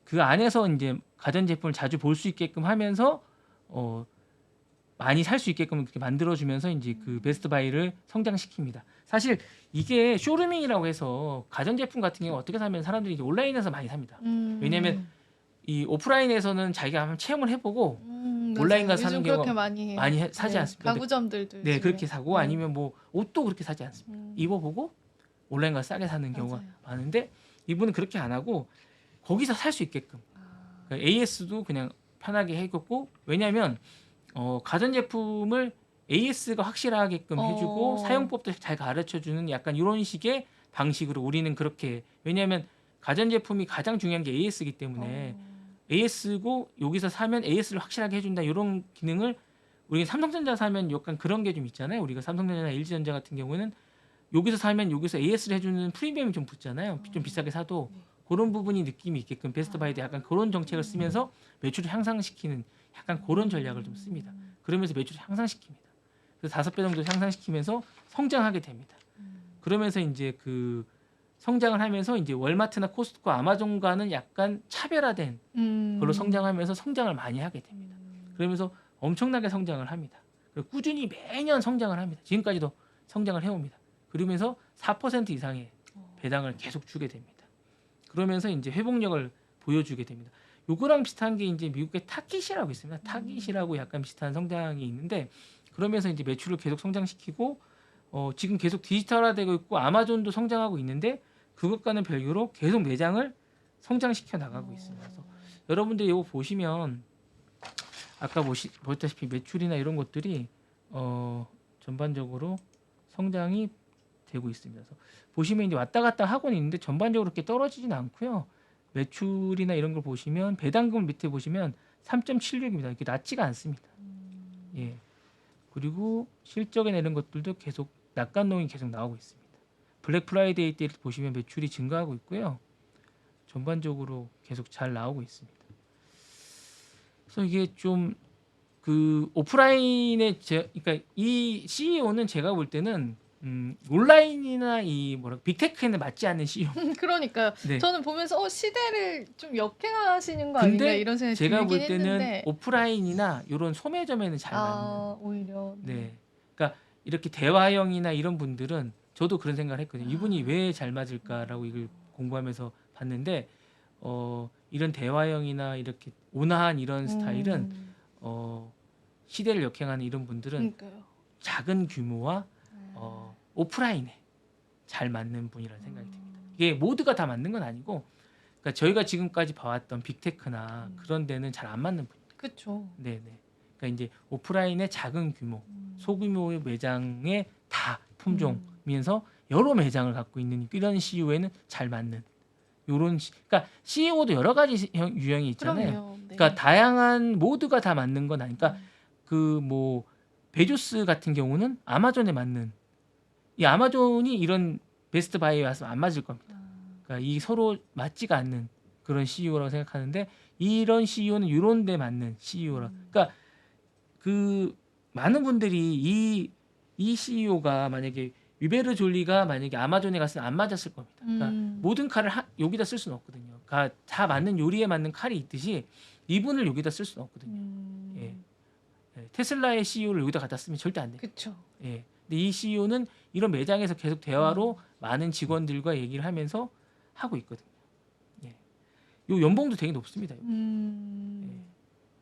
그 안에서 이제 가전 제품을 자주 볼 수 있게끔 하면서 많이 살 수 있게끔 그렇게 만들어주면서 이제 그 베스트 바이를 성장시킵니다. 사실 이게 쇼루밍이라고 해서 가전 제품 같은 경우 어떻게 사면 사람들이 이제 온라인에서 많이 삽니다. 왜냐하면 이 오프라인에서는 자기가 한번 체험을 해보고 온라인 가서 사는 경우가 많이 사지 않습니다. 가구점들도 네, 그렇게 사고 아니면 뭐 옷도 그렇게 사지 않습니다. 입어보고 온라인 가서 싸게 사는 경우가 많은데 이분은 그렇게 안 하고 거기서 살 수 있게끔 그러니까 AS도 그냥 편하게 해줬고 왜냐하면 가전제품을 AS가 확실하게끔 해주고 사용법도 잘 가르쳐주는 약간 이런 식의 방식으로 우리는 그렇게 왜냐하면 가전제품이 가장 중요한 게 AS이기 때문에 AS고 여기서 사면 AS를 확실하게 해준다 이런 기능을 우리가 삼성전자 사면 약간 그런 게 좀 있잖아요. 우리가 삼성전자나 LG전자 같은 경우는 여기서 사면 여기서 AS를 해주는 프리미엄이 좀 붙잖아요. 좀 비싸게 사도 네. 그런 부분이 느낌이 있게끔 베스트바이도 약간 그런 정책을 쓰면서 매출을 향상시키는 약간 그런 전략을 좀 씁니다. 그러면서 매출을 향상시킵니다. 그래서 5배 정도 향상시키면서 성장하게 됩니다. 그러면서 이제 그 성장을 하면서 이제 월마트나 코스트코, 아마존과는 약간 차별화된 걸로 성장하면서 성장을 많이 하게 됩니다. 그러면서 엄청나게 성장을 합니다. 그리고 꾸준히 매년 성장을 합니다. 지금까지도 성장을 해옵니다. 그러면서 4% 이상의 배당을 계속 주게 됩니다. 그러면서 이제 회복력을 보여주게 됩니다. 요거랑 비슷한 게 이제 미국의 타깃이라고 있습니다. 타깃이라고 약간 비슷한 성장이 있는데 그러면서 이제 매출을 계속 성장시키고 지금 계속 디지털화되고 있고 아마존도 성장하고 있는데 그것과는 별개로 계속 매장을 성장시켜 나가고 있습니다. 그래서 여러분들 이거 보시면 아까 보셨다시피 매출이나 이런 것들이 전반적으로 성장이 되고 있습니다. 그래서 보시면 이제 왔다 갔다 하고는 있는데 전반적으로 그렇게 떨어지진 않고요. 매출이나 이런 걸 보시면 배당금 밑에 보시면 3.76입니다. 이렇게 낮지가 않습니다. 예. 그리고 실적에 내는 것들도 계속 낙관론이 계속 나오고 있습니다. 블랙 프라이데이 때 보시면 매출이 증가하고 있고요. 전반적으로 계속 잘 나오고 있습니다. 그래서 이게 좀 그 오프라인의 그러니까 이 CEO는 제가 볼 때는 온라인이나 이 뭐라 빅테크에는 맞지 않는 CEO. 그러니까요. 네. 저는 보면서 시대를 좀 역행하시는 거 아닌가 근데 이런 생각이 제가 들긴 볼 때는 했는데 오프라인이나 이런 소매점에는 잘 맞는. 오히려 네. 그러니까 이렇게 대화형이나 이런 분들은 저도 그런 생각을 했거든요. 이분이 왜 잘 맞을까라고 이걸 공부하면서 봤는데 이런 대화형이나 이렇게 온화한 이런 스타일은 시대를 역행하는 이런 분들은 그러니까요. 작은 규모와 오프라인에 잘 맞는 분이라는 생각이 듭니다. 이게 모두가 다 맞는 건 아니고 그러니까 저희가 지금까지 봐왔던 빅테크나 그런 데는 잘 안 맞는 분입니다. 그렇죠. 네네. 그러니까 이제 오프라인의 작은 규모, 소규모의 매장의 다 품종이면서 여러 매장을 갖고 있는 이런 CEO에는 잘 맞는 요런 그러니까 CEO도 여러 가지 유형이 있잖아요. 그럼요. 네. 그러니까 다양한 모두가 다 맞는 건 아니까 그 뭐 베조스 같은 경우는 아마존에 맞는 이 아마존이 이런 베스트 바이에 와서 안 맞을 겁니다. 그러니까 이 서로 맞지가 않는 그런 CEO라고 생각하는데 이런 CEO는 이런 데 맞는 CEO라. 그러니까 그 많은 분들이 이 CEO가 만약에 유베르 졸리가 만약에 아마존에 갔으면 안 맞았을 겁니다. 그러니까 모든 칼을 여기다 쓸 수는 없거든요. 그러니까 다 맞는 요리에 맞는 칼이 있듯이 이분을 여기다 쓸 수는 없거든요. 예. 테슬라의 CEO를 여기다 갖다 쓰면 절대 안 돼요. 그렇죠. 예. 근데 이 CEO는 이런 매장에서 계속 대화로 많은 직원들과 얘기를 하면서 하고 있거든요. 예. 요 연봉도 되게 높습니다. 예.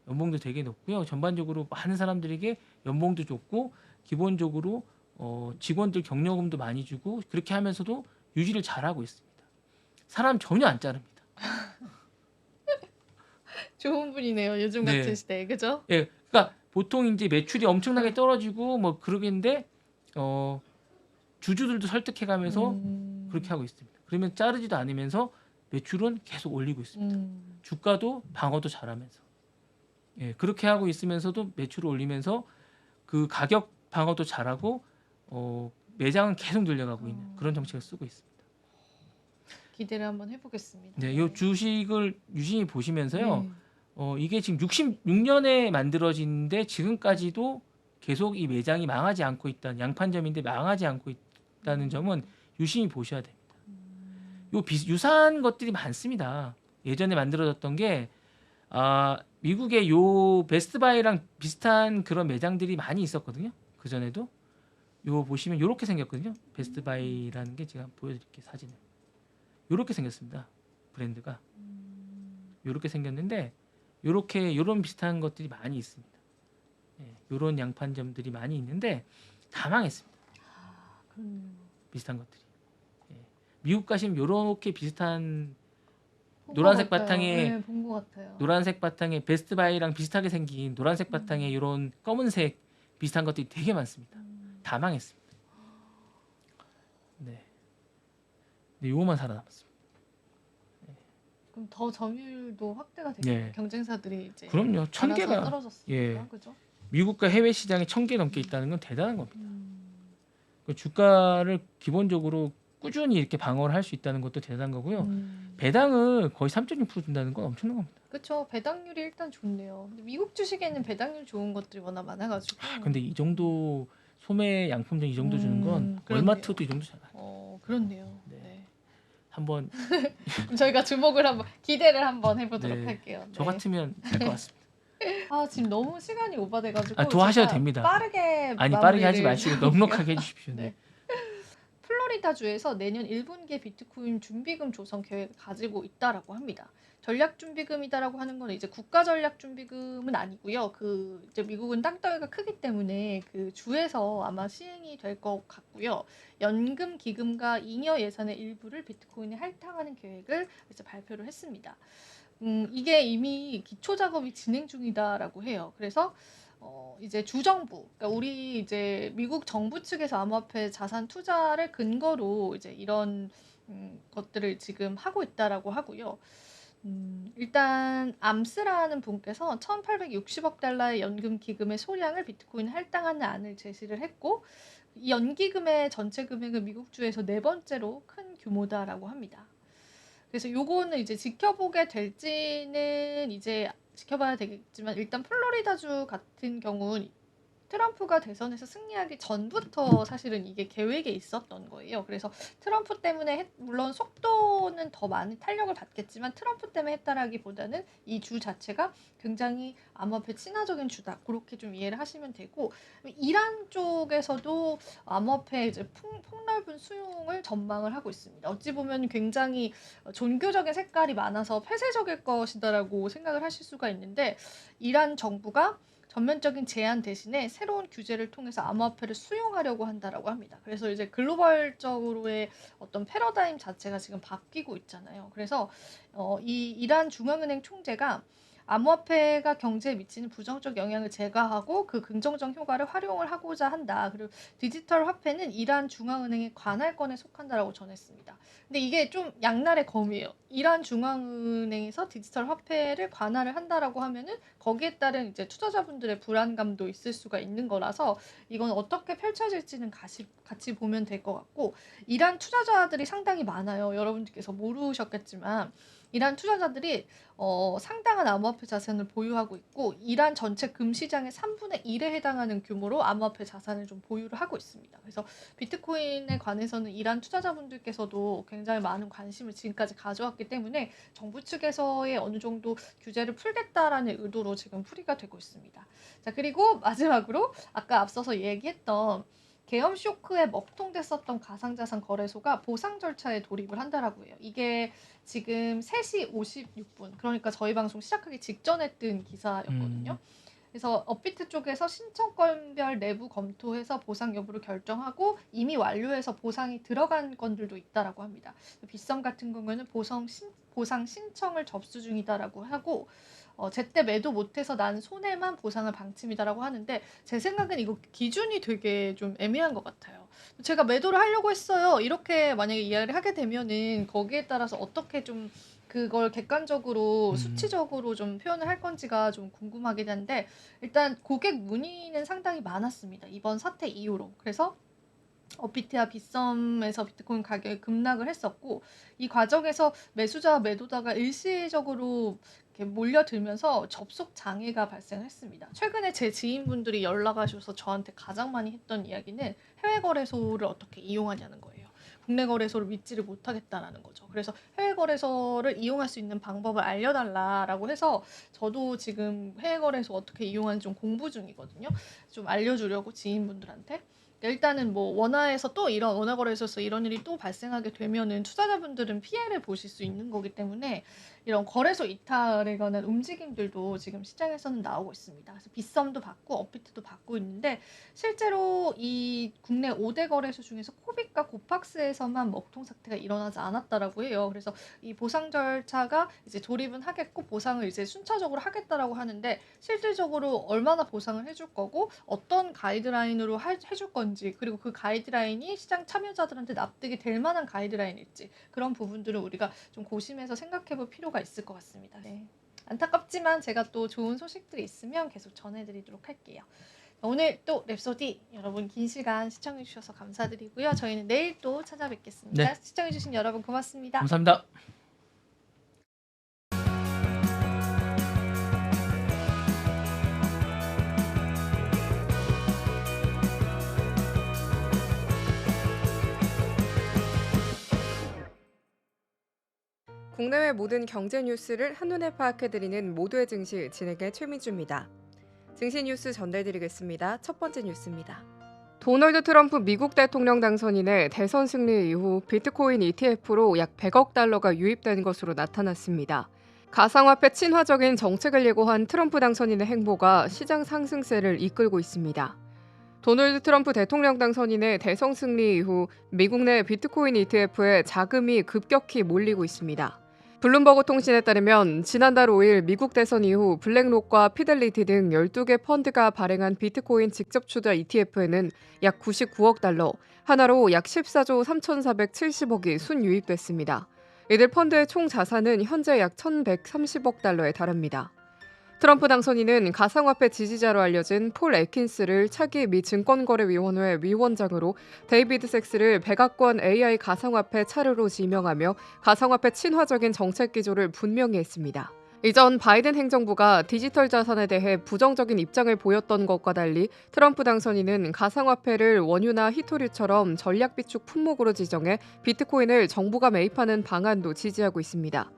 연봉도 되게 높고요. 전반적으로 많은 사람들에게 연봉도 좋고 기본적으로 직원들 격려금도 많이 주고 그렇게 하면서도 유지를 잘하고 있습니다. 사람 전혀 안 자릅니다. 좋은 분이네요. 요즘 네. 같은 시대에. 그죠? 예. 그러니까 보통 이제 매출이 엄청나게 떨어지고 뭐 그러겠는데 주주들도 설득해 가면서 그렇게 하고 있습니다. 그러면 자르지도 않으면서 매출은 계속 올리고 있습니다. 주가도 방어도 잘하면서. 예, 그렇게 하고 있으면서도 매출을 올리면서 그 가격 방어도 잘하고 매장은 계속 늘려가고 있는 그런 정책을 쓰고 있습니다. 기대를 한번 해보겠습니다. 네, 이 주식을 유심히 보시면서요. 네. 이게 지금 66년에 만들어진데 지금까지도 계속 이 매장이 망하지 않고 있다는 양판점인데 망하지 않고 있다는 점은 유심히 보셔야 됩니다. 유사한 것들이 많습니다. 예전에 만들어졌던 게 미국의 요 베스트바이랑 비슷한 그런 매장들이 많이 있었거든요. 그 전에도 요 보시면 요렇게 생겼거든요. 베스트바이라는 게 제가 보여드릴게요. 사진을 요렇게 생겼습니다. 브랜드가 요렇게 생겼는데 요런 비슷한 것들이 많이 있습니다. 예, 요런 양판점들이 많이 있는데 다 망했습니다. 비슷한 것들이. 예, 미국 가시면 요렇게 비슷한 노란색 바탕에 본 것 같아요. 노란색 바탕에 베스트바이랑 비슷하게 생긴 노란색 바탕에 이런 검은색 비슷한 것들이 되게 많습니다. 다 망했습니다. 네. 근데 요거만 살아남았습니다. 네. 그럼 더 점유율도 확대가 되겠네요. 네. 경쟁사들이 이제 그럼요. 천 많아서 개가 떨어졌으니까 예. 그죠? 미국과 해외 시장에 1,000개 넘게 있다는 건 대단한 겁니다. 음. 그 주가를 기본적으로 꾸준히 이렇게 방어를 할 수 있다는 것도 대단한 거고요. 배당을 거의 3.6% 준다는 건 엄청난 겁니다. 그쵸. 배당률이 일단 좋네요. 근데 미국 주식에는 배당률 좋은 것들이 워낙 많아가지고. 근데 이 정도 소매 양품종 이 정도 주는 건 그렇네요. 월마트도 이 정도 잖아요. 그렇네요. 네. 네. 한번 저희가 주목을 한번 기대를 한번 해보도록 네. 할게요. 저 네. 같으면 살 것 같습니다. 지금 너무 시간이 오버돼가지고 더 하셔도 제가 됩니다. 빠르게 아니 빠르게 하지 마무리를 마시고 넉넉하게 해주십시오. 네. 네. 플로리다주에서 내년 1분기에 비트코인 준비금 조성 계획을 가지고 있다라고 합니다. 전략 준비금이다라고 하는 건 이제 국가 전략 준비금은 아니고요. 그 이제 미국은 땅덩이가 크기 때문에 그 주에서 아마 시행이 될 것 같고요. 연금 기금과 잉여 예산의 일부를 비트코인에 할당하는 계획을 이제 발표를 했습니다. 이게 이미 기초 작업이 진행 중이다라고 해요. 그래서 이제 주정부, 그러니까 우리 이제 미국 정부 측에서 암호화폐 자산 투자를 근거로 이제 이런 것들을 지금 하고 있다라고 하고요. 일단 암스라는 분께서 1,860억 달러의 연금 기금의 소량을 비트코인 할당하는 안을 제시를 했고, 이 연기금의 전체 금액은 미국주에서 네 번째로 큰 규모다라고 합니다. 그래서 요거는 이제 지켜보게 될지는 이제 지켜봐야 되겠지만 일단 플로리다주 같은 경우는 트럼프가 대선에서 승리하기 전부터 사실은 이게 계획에 있었던 거예요. 그래서 트럼프 때문에 물론 속도는 더 많이 탄력을 받겠지만 트럼프 때문에 했다라기보다는 이 주 자체가 굉장히 암호화폐 친화적인 주다. 그렇게 좀 이해를 하시면 되고 이란 쪽에서도 암호화폐 이제 폭넓은 수용을 전망을 하고 있습니다. 어찌 보면 굉장히 종교적인 색깔이 많아서 폐쇄적일 것이다라고 생각을 하실 수가 있는데 이란 정부가 전면적인 제한 대신에 새로운 규제를 통해서 암호화폐를 수용하려고 한다라고 합니다. 그래서 이제 글로벌적으로의 어떤 패러다임 자체가 지금 바뀌고 있잖아요. 그래서 이 이란 중앙은행 총재가 암호화폐가 경제에 미치는 부정적 영향을 제거하고 그 긍정적 효과를 활용을 하고자 한다. 그리고 디지털 화폐는 이란 중앙은행의 관할권에 속한다라고 전했습니다. 근데 이게 좀 양날의 검이에요. 이란 중앙은행에서 디지털 화폐를 관할을 한다라고 하면은 거기에 따른 이제 투자자분들의 불안감도 있을 수가 있는 거라서 이건 어떻게 펼쳐질지는 같이 보면 될 것 같고 이란 투자자들이 상당히 많아요. 여러분들께서 모르셨겠지만 이란 투자자들이 상당한 암호화폐 자산을 보유하고 있고 이란 전체 금시장의 3분의 1에 해당하는 규모로 암호화폐 자산을 좀 보유를 하고 있습니다. 그래서 비트코인에 관해서는 이란 투자자분들께서도 굉장히 많은 관심을 지금까지 가져왔기 때문에 정부 측에서의 어느 정도 규제를 풀겠다라는 의도로 지금 풀이가 되고 있습니다. 자, 그리고 마지막으로 아까 앞서서 얘기했던 계엄 쇼크에 먹통됐었던 가상자산 거래소가 보상 절차에 돌입을 한다라고 해요. 이게 지금 3시 56분, 그러니까 저희 방송 시작하기 직전에 뜬 기사였거든요. 그래서 업비트 쪽에서 신청건별 내부 검토해서 보상 여부를 결정하고 이미 완료해서 보상이 들어간 건들도 있다라고 합니다. 빗썸 같은 경우에는 보상 신청을 접수 중이다라고 하고 제때 매도 못해서 난 손해만 보상을 방침이다라고 하는데 제 생각엔 이거 기준이 되게 좀 애매한 것 같아요. 제가 매도를 하려고 했어요. 이렇게 만약에 이야기를 하게 되면은 거기에 따라서 어떻게 좀 그걸 객관적으로 수치적으로 좀 표현을 할 건지가 좀 궁금하긴 한데 일단 고객 문의는 상당히 많았습니다. 이번 사태 이후로. 그래서 업비트와 빗썸에서 비트코인 가격이 급락을 했었고 이 과정에서 매수자와 매도자가 일시적으로 이렇게 몰려들면서 접속 장애가 발생했습니다. 최근에 제 지인분들이 연락하셔서 저한테 가장 많이 했던 이야기는 해외 거래소를 어떻게 이용하냐는 거예요. 국내 거래소를 믿지를 못하겠다라는 거죠. 그래서 해외 거래소를 이용할 수 있는 방법을 알려달라라고 해서 저도 지금 해외 거래소 어떻게 이용하는지 좀 공부 중이거든요. 좀 알려주려고 지인분들한테. 일단은 뭐 원화에서 또 이런 원화 거래소에서 이런 일이 또 발생하게 되면은 투자자분들은 피해를 보실 수 있는 거기 때문에 이런 거래소 이탈에 관한 움직임들도 지금 시장에서는 나오고 있습니다. 그래서 빗썸도 받고 업비트도 받고 있는데 실제로 이 국내 5대 거래소 중에서 코빅과 고팍스에서만 먹통 사태가 일어나지 않았다라고 해요. 그래서 이 보상 절차가 이제 돌입은 하겠고 보상을 이제 순차적으로 하겠다라고 하는데 실질적으로 얼마나 보상을 해줄 거고 어떤 가이드라인으로 해줄 건지 건지, 그리고 그 가이드라인이 시장 참여자들한테 납득이 될 만한 가이드라인일지, 그런 부분들을 우리가 좀 고심해서 생각해 볼 필요가 있을 것 같습니다. 네. 안타깝지만 제가 또 좋은 소식들이 있으면 계속 전해드리도록 할게요. 오늘 또 랩소디 여러분 긴 시간 시청해 주셔서 감사드리고요. 저희는 내일 또 찾아뵙겠습니다. 네. 시청해 주신 여러분 고맙습니다. 감사합니다. 국내외 모든 경제 뉴스를 한눈에 파악해드리는 모두의 증시 진행의 최민주입니다. 증시 뉴스 전달드리겠습니다. 첫 번째 뉴스입니다. 도널드 트럼프 미국 대통령 당선인의 대선 승리 이후 비트코인 ETF로 약 100억 달러가 유입된 것으로 나타났습니다. 가상화폐 친화적인 정책을 예고한 트럼프 당선인의 행보가 시장 상승세를 이끌고 있습니다. 도널드 트럼프 대통령 당선인의 대선 승리 이후 미국 내 비트코인 ETF에 자금이 급격히 몰리고 있습니다. 블룸버그 통신에 따르면 지난달 5일 미국 대선 이후 블랙록과 피델리티 등 12개 펀드가 발행한 비트코인 직접 투자 ETF에는 약 99억 달러, 하나로 약 14조 3,470억이 순유입됐습니다. 이들 펀드의 총 자산은 현재 약 1,130억 달러에 달합니다. 트럼프 당선인은 가상화폐 지지자로 알려진 폴 애킨스를 차기 미 증권거래위원회 위원장으로, 데이비드 섹스를 백악관 AI 가상화폐 차르로 지명하며 가상화폐 친화적인 정책 기조를 분명히 했습니다. 이전 바이든 행정부가 디지털 자산에 대해 부정적인 입장을 보였던 것과 달리 트럼프 당선인은 가상화폐를 원유나 희토류처럼 전략 비축 품목으로 지정해 비트코인을 정부가 매입하는 방안도 지지하고 있습니다.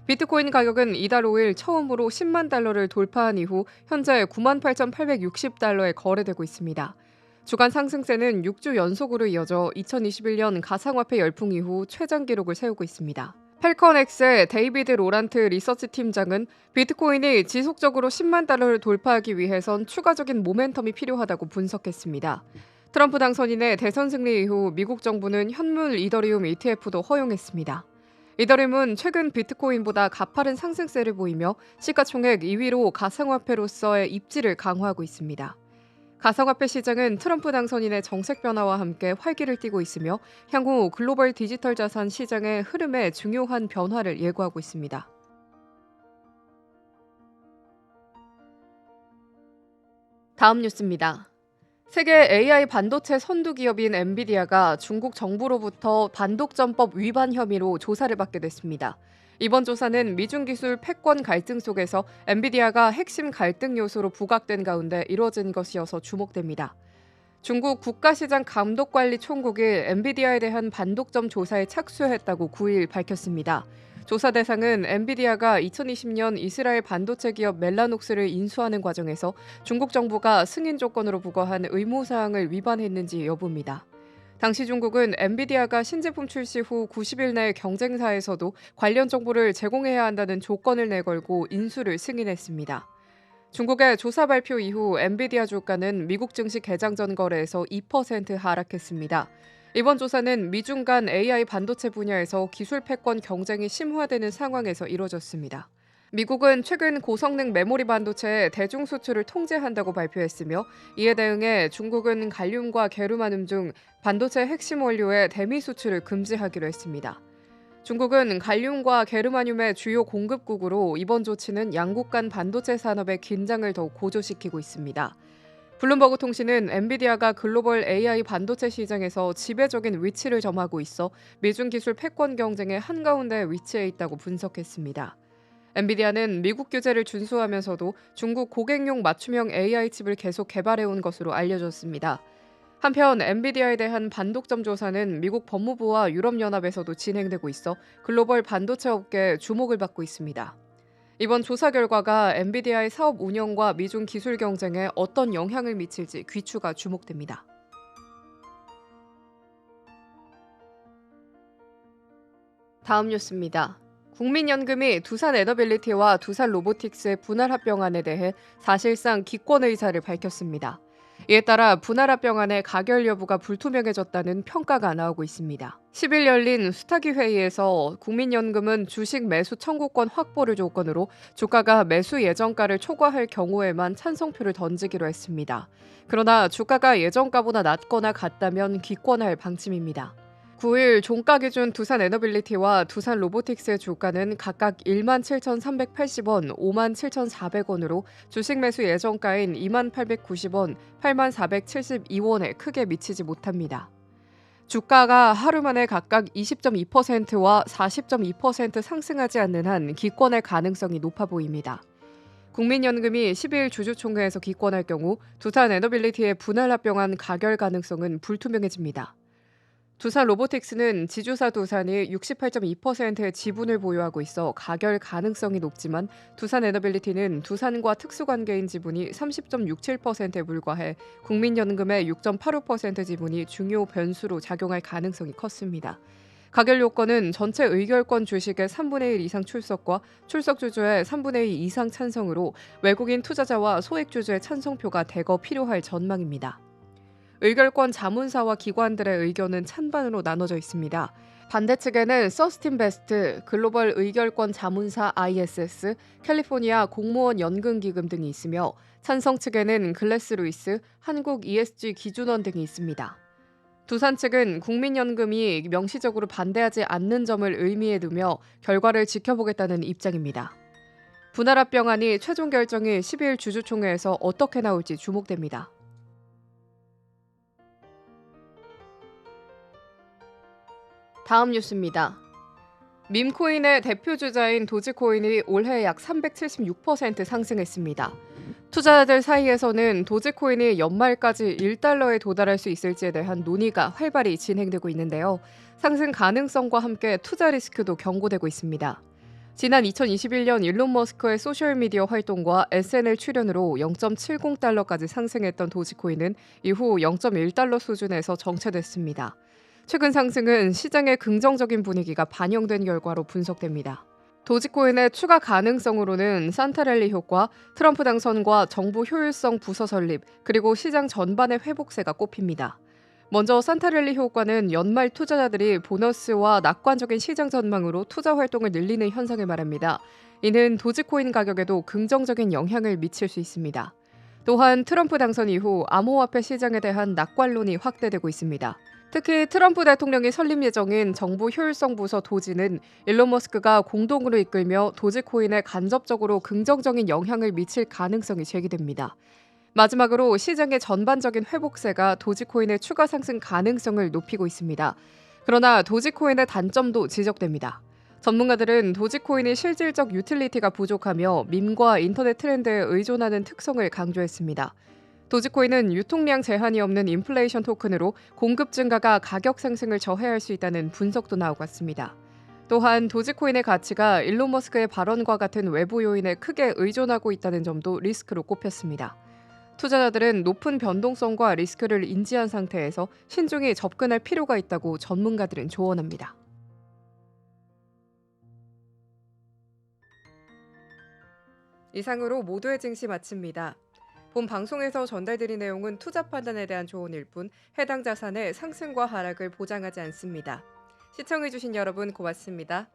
비트코인 가격은 이달 5일 처음으로 10만 달러를 돌파한 이후 현재 98,860달러에 거래되고 있습니다. 주간 상승세는 6주 연속으로 이어져 2021년 가상화폐 열풍 이후 최장 기록을 세우고 있습니다. 펠컨엑스의 데이비드 로란트 리서치 팀장은 비트코인이 지속적으로 10만 달러를 돌파하기 위해선 추가적인 모멘텀이 필요하다고 분석했습니다. 트럼프 당선인의 대선 승리 이후 미국 정부는 현물 이더리움 ETF도 허용했습니다. 이더리움은 최근 비트코인보다 가파른 상승세를 보이며 시가총액 2위로 가상화폐로서의 입지를 강화하고 있습니다. 가상화폐 시장은 트럼프 당선인의 정책 변화와 함께 활기를 띠고 있으며 향후 글로벌 디지털 자산 시장의 흐름에 중요한 변화를 예고하고 있습니다. 다음 뉴스입니다. 세계 AI 반도체 선두 기업인 엔비디아가 중국 정부로부터 반독점법 위반 혐의로 조사를 받게 됐습니다. 이번 조사는 미중 기술 패권 갈등 속에서 엔비디아가 핵심 갈등 요소로 부각된 가운데 이루어진 것이어서 주목됩니다. 중국 국가시장감독관리총국이 엔비디아에 대한 반독점 조사에 착수했다고 9일 밝혔습니다. 조사 대상은 엔비디아가 2020년 이스라엘 반도체 기업 멜라녹스를 인수하는 과정에서 중국 정부가 승인 조건으로 부과한 의무사항을 위반했는지 여부입니다. 당시 중국은 엔비디아가 신제품 출시 후 90일 내 경쟁사에서도 관련 정보를 제공해야 한다는 조건을 내걸고 인수를 승인했습니다. 중국의 조사 발표 이후 엔비디아 주가는 미국 증시 개장 전 거래에서 2% 하락했습니다. 이번 조사는 미중 간 AI 반도체 분야에서 기술 패권 경쟁이 심화되는 상황에서 이뤄졌습니다. 미국은 최근 고성능 메모리 반도체의 대중 수출을 통제한다고 발표했으며 이에 대응해 중국은 갈륨과 게르마늄 중 반도체 핵심 원료의 대미 수출을 금지하기로 했습니다. 중국은 갈륨과 게르마늄의 주요 공급국으로 이번 조치는 양국 간 반도체 산업의 긴장을 더욱 고조시키고 있습니다. 블룸버그 통신은 엔비디아가 글로벌 AI 반도체 시장에서 지배적인 위치를 점하고 있어 미중 기술 패권 경쟁의 한가운데 위치해 있다고 분석했습니다. 엔비디아는 미국 규제를 준수하면서도 중국 고객용 맞춤형 AI 칩을 계속 개발해온 것으로 알려졌습니다. 한편 엔비디아에 대한 반독점 조사는 미국 법무부와 유럽연합에서도 진행되고 있어 글로벌 반도체 업계에 주목을 받고 있습니다. 이번 조사 결과가 엔비디아의 사업 운영과 미중 기술 경쟁에 어떤 영향을 미칠지 귀추가 주목됩니다. 다음 뉴스입니다. 국민연금이 두산 에너빌리티와 두산 로보틱스의 분할 합병안에 대해 사실상 기권 의사를 밝혔습니다. 이에 따라 분할합병안의 가결 여부가 불투명해졌다는 평가가 나오고 있습니다. 10일 열린 수탁위 회의에서 국민연금은 주식 매수 청구권 확보를 조건으로 주가가 매수 예정가를 초과할 경우에만 찬성표를 던지기로 했습니다. 그러나 주가가 예정가보다 낮거나 같다면 기권할 방침입니다. 9일 종가 기준 두산 에너빌리티와 두산 로보틱스의 주가는 각각 17,380원, 57,400원으로 주식 매수 예정가인 2890원, 8472원에 크게 미치지 못합니다. 주가가 하루 만에 각각 20.2%와 40.2% 상승하지 않는 한 기권할 가능성이 높아 보입니다. 국민연금이 12일 주주총회에서 기권할 경우 두산 에너빌리티의 분할합병안 가결 가능성은 불투명해집니다. 두산 로보틱스는 지주사 두산이 68.2%의 지분을 보유하고 있어 가결 가능성이 높지만 두산 에너빌리티는 두산과 특수관계인 지분이 30.67%에 불과해 국민연금의 6.85% 지분이 중요 변수로 작용할 가능성이 컸습니다. 가결 요건은 전체 의결권 주식의 3분의 1 이상 출석과 출석 주주의 3분의 2 이상 찬성으로 외국인 투자자와 소액 주주의 찬성표가 대거 필요할 전망입니다. 의결권 자문사와 기관들의 의견은 찬반으로 나눠져 있습니다. 반대 측에는 서스틴베스트, 글로벌 의결권 자문사 ISS, 캘리포니아 공무원 연금기금 등이 있으며 찬성 측에는 글래스루이스, 한국 ESG 기준원 등이 있습니다. 두산 측은 국민연금이 명시적으로 반대하지 않는 점을 의미해 두며 결과를 지켜보겠다는 입장입니다. 분할합병안이 최종 결정이 12일 주주총회에서 어떻게 나올지 주목됩니다. 다음 뉴스입니다. 밈코인의 대표 주자인 도지코인이 올해 약 376% 상승했습니다. 투자자들 사이에서는 도지코인이 연말까지 1달러에 도달할 수 있을지에 대한 논의가 활발히 진행되고 있는데요. 상승 가능성과 함께 투자 리스크도 경고되고 있습니다. 지난 2021년 일론 머스크의 소셜미디어 활동과 SNL 출연으로 0.70달러까지 상승했던 도지코인은 이후 0.1달러 수준에서 정체됐습니다. 최근 상승은 시장의 긍정적인 분위기가 반영된 결과로 분석됩니다. 도지코인의 추가 가능성으로는 산타랠리 효과, 트럼프 당선과 정부 효율성 부서 설립, 그리고 시장 전반의 회복세가 꼽힙니다. 먼저 산타랠리 효과는 연말 투자자들이 보너스와 낙관적인 시장 전망으로 투자 활동을 늘리는 현상을 말합니다. 이는 도지코인 가격에도 긍정적인 영향을 미칠 수 있습니다. 또한 트럼프 당선 이후 암호화폐 시장에 대한 낙관론이 확대되고 있습니다. 특히 트럼프 대통령이 설립 예정인 정부 효율성 부서 도지는 일론 머스크가 공동으로 이끌며 도지코인에 간접적으로 긍정적인 영향을 미칠 가능성이 제기됩니다. 마지막으로 시장의 전반적인 회복세가 도지코인의 추가 상승 가능성을 높이고 있습니다. 그러나 도지코인의 단점도 지적됩니다. 전문가들은 도지코인이 실질적 유틸리티가 부족하며 밈과 인터넷 트렌드에 의존하는 특성을 강조했습니다. 도지코인은 유통량 제한이 없는 인플레이션 토큰으로 공급 증가가 가격 상승을 저해할 수 있다는 분석도 나오고 있습니다. 또한 도지코인의 가치가 일론 머스크의 발언과 같은 외부 요인에 크게 의존하고 있다는 점도 리스크로 꼽혔습니다. 투자자들은 높은 변동성과 리스크를 인지한 상태에서 신중히 접근할 필요가 있다고 전문가들은 조언합니다. 이상으로 모두의 증시 마칩니다. 본 방송에서 전달드린 내용은 투자 판단에 대한 조언일 뿐 해당 자산의 상승과 하락을 보장하지 않습니다. 시청해주신 여러분 고맙습니다.